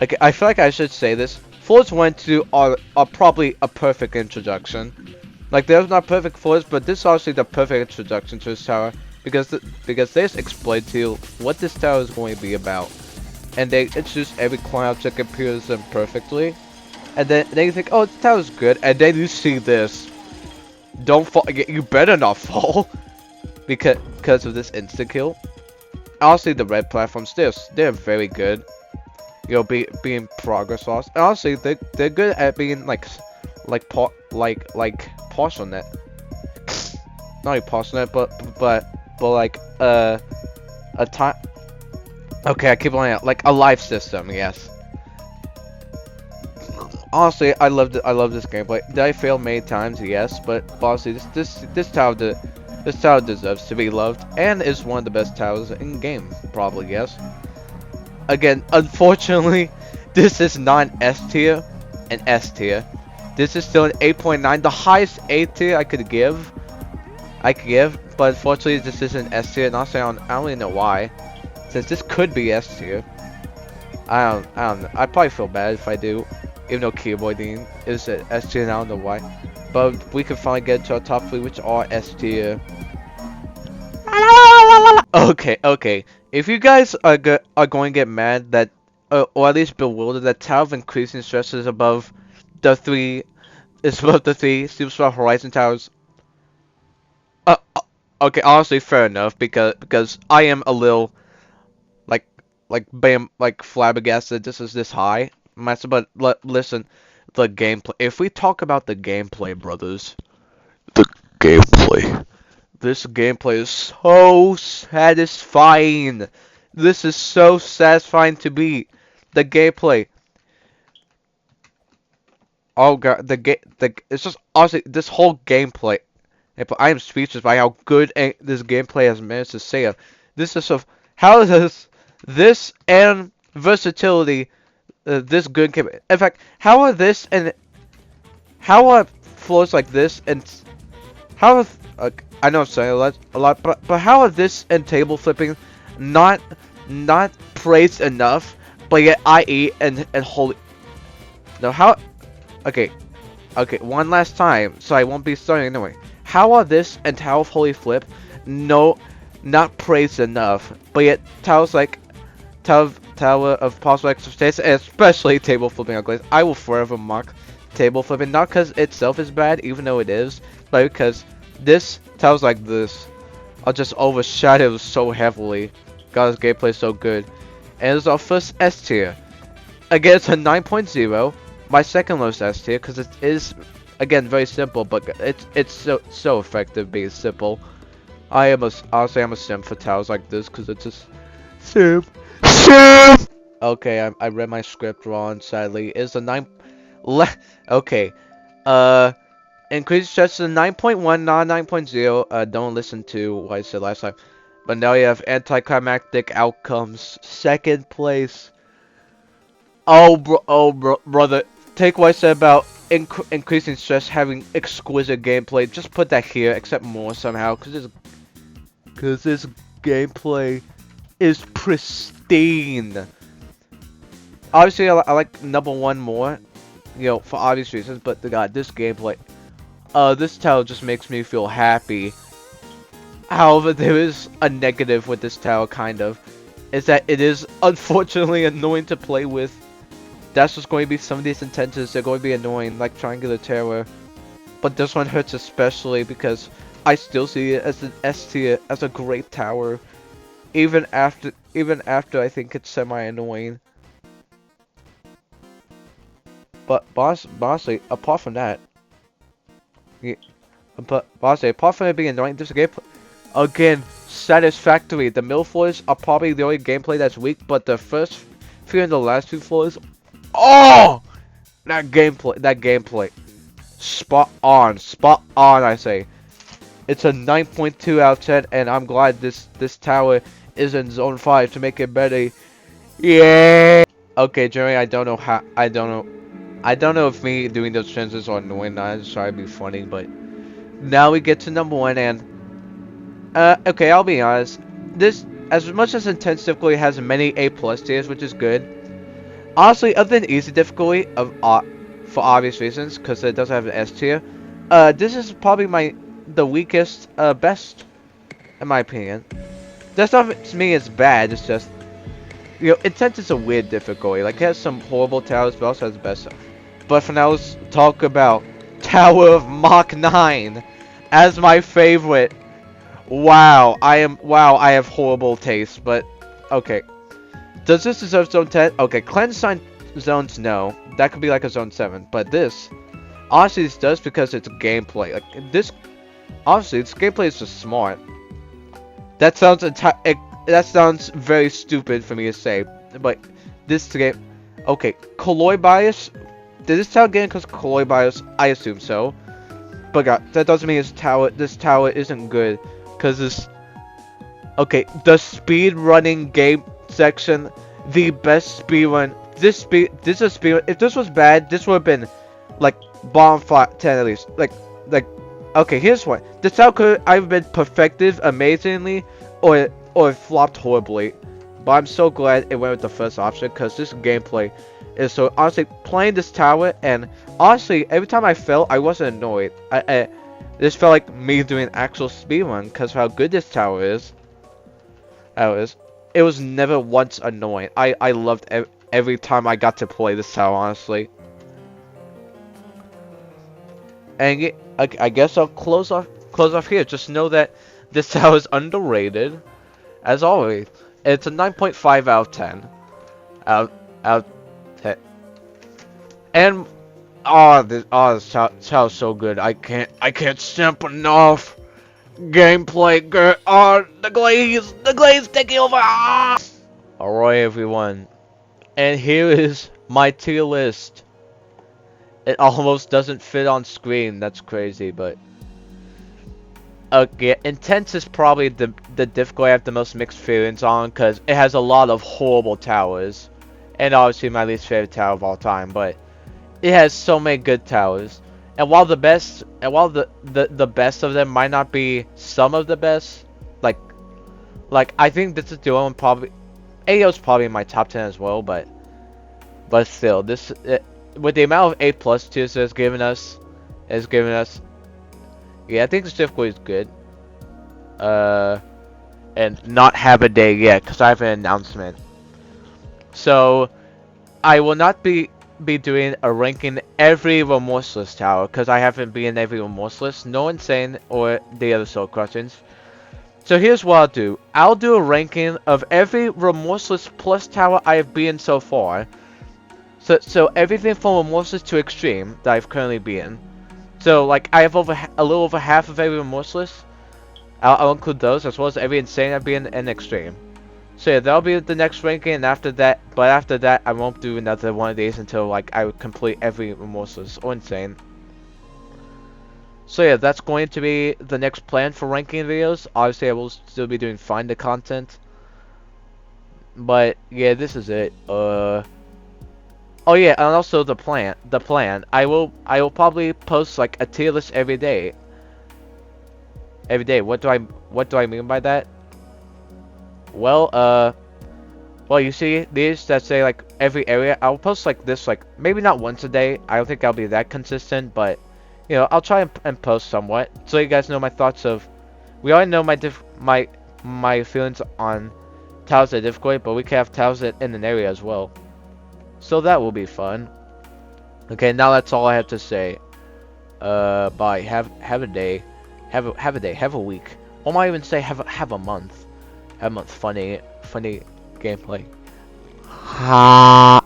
okay, I feel like I should say this. Floors 1 and 2 are probably a perfect introduction. Like they're not perfect floors, but this is honestly the perfect introduction to this tower because they just explain to you what this tower is going to be about, and they introduce every coin object appears them perfectly, and then you think, oh, this tower is good, and then you see this. Don't fall. You better not fall, because of this insta kill. Honestly, the red platforms they're very good. You know, being progress lost. And honestly, they're good at being like partial net. Not really partial net, but like a time. Okay, I keep laying out like a life system. Yes. Honestly, I love this gameplay. Did I fail many times? Yes, but honestly, this tower deserves to be loved and is one of the best towers in game. Probably yes. Again, unfortunately, this is not an S tier, an S tier. This is still an 8.9, the highest A tier I could give. But unfortunately, this is an S tier, and also I don't really know why, since this could be S tier. I don't know. I probably feel bad if I do, even though keyboarding is an S tier, and I don't know why. But we can finally get to our top 3, which are S tier. Okay. If you guys are going to get mad that, or at least bewildered that Tower of Increasing Stress is above the 3, Superstar Horizon Towers. Okay, honestly, fair enough because I am a little like flabbergasted. This is this high, but listen, the gameplay. If we talk about the gameplay, brothers, the gameplay. This gameplay is so satisfying. This is so satisfying to beat. The gameplay. Oh god, it's just honestly this whole gameplay. I am speechless by how good this gameplay has managed to say it. This is how does this and versatility, this good game. In fact, how are this and how are floors like this and how are I know I'm saying a lot, but how are this and table flipping not praised enough, but yet IE and holy. No, how? Okay, one last time, so I won't be starting anyway. How are this and Tower of Holy Flip not praised enough, but yet Tower of Possible Expectations, and especially table flipping ugly. I will forever mock table flipping, not because itself is bad, even though it is, but because this towers like this are just overshadowed so heavily. God's gameplay is so good. And it's our first S tier. Again, it's a 9.0. My second lowest S tier, because it is, again, very simple, but it's so effective being simple. Honestly, I'm a simp for towers like this, because it's just simp. Okay, I read my script wrong, sadly. It's a 9... Okay. Increased stress to 9.1, not 9.0. Don't listen to what I said last time. But now you have anticlimactic outcomes. Second place. Oh, brother. Take what I said about increasing stress, having exquisite gameplay. Just put that here, except more somehow, because it's gameplay is pristine. Obviously, I like number one more, you know, for obvious reasons. But God, this gameplay, this tower just makes me feel happy. However, there is a negative with this tower, kind of, is that it is unfortunately annoying to play with. That's just going to be some of these intensives. They're going to be annoying, like Triangular Terror. But this one hurts especially because I still see it as an S tier, as a great tower, even after I think it's semi-annoying. But honestly, apart from that, yeah, but honestly, apart from it being annoying, this gameplay again satisfactory. The middle floors are probably the only gameplay that's weak, but the first few and the last two floors, oh, that gameplay, spot on, I say. It's a 9.2 out of 10, and I'm glad this tower is in zone 5 to make it better. Yeah. Okay, Jerry, I don't know if me doing those transitions are annoying. I'm just trying to be funny, but now we get to number 1, and okay, I'll be honest. This, as much as intense difficulty has many A+ tiers, which is good. Honestly, other than easy difficulty for obvious reasons, because it doesn't have an S tier, this is probably the weakest, best, in my opinion. That's not to me it's bad. It's just, you know, intense is a weird difficulty. Like, it has some horrible towers, but also has the best. But for now, let's talk about Tower of Mach 9 as my favorite. Wow, I have horrible taste, but okay. Does this deserve zone 10? Okay, cleanse sign zones, no. That could be like a zone 7, but this, honestly, this does because it's gameplay. Like, this, honestly, this gameplay is just smart. That sounds very stupid for me to say, but this game, okay, colloid bias. Did this tower get in because of colloid bias? I assume so. But God, that doesn't mean this tower isn't good, because this. Okay, the speed running game section, the best speed run. This is a speed run. If this was bad, this would have been like bottom 10 at least. Like, okay, here's what. This tower could either been perfected amazingly, or flopped horribly. But I'm so glad it went with the first option, because this gameplay is so, honestly, playing this tower, and honestly, every time I fell, I wasn't annoyed. This felt like me doing actual speedrun, because of how good this tower is. It was never once annoying. I loved every time I got to play this tower, honestly. And I guess I'll close off here. Just know that this tower is underrated, as always. It's a 9.5 out of 10. Out of 10. And this tower's so good. I can't stamp enough. Gameplay good. The glaze taking over. Alright, everyone, and here is my tier list. It almost doesn't fit on screen. That's crazy, but okay. Intense is probably the difficulty I have the most mixed feelings on, because it has a lot of horrible towers, and obviously my least favorite tower of all time. But it has so many good towers. And while the best of them might not be some of the best, like I think this is the one probably, EToH is probably in my top 10 as well, but still, this with the amount of A+ tiers it's given us, yeah, I think this difficulty is good. And not have a day yet, because I have an announcement. So I will not be doing a ranking every Remorseless tower, because I haven't been in every Remorseless, no Insane or the other Soul Crushings. So here's what I'll do. I'll do a ranking of every Remorseless plus tower I have been so far. So everything from Remorseless to Extreme that I've currently been. So like I have a little over half of every Remorseless. I'll include those, as well as every Insane I've been in Extreme. So yeah, that'll be the next ranking, and after that, I won't do another one of these until like I would complete every Remorseless or Insane. So yeah, that's going to be the next plan for ranking videos. Obviously, I will still be doing Finder content. But yeah, this is it. Oh yeah, and also the plan. I will probably post like a tier list every day. What do I mean by that? Well, well, you see these that say like every area. I'll post like this, like maybe not once a day. I don't think I'll be that consistent, but you know, I'll try and post somewhat so you guys know my thoughts of. We already know my feelings on tiles that are difficult, but we can have tiles that in an area as well. So that will be fun. Okay, now that's all I have to say. Bye. Have a day. Have a day. Have a week. Or might even say have a month. Have a month. Funny gameplay. Ha.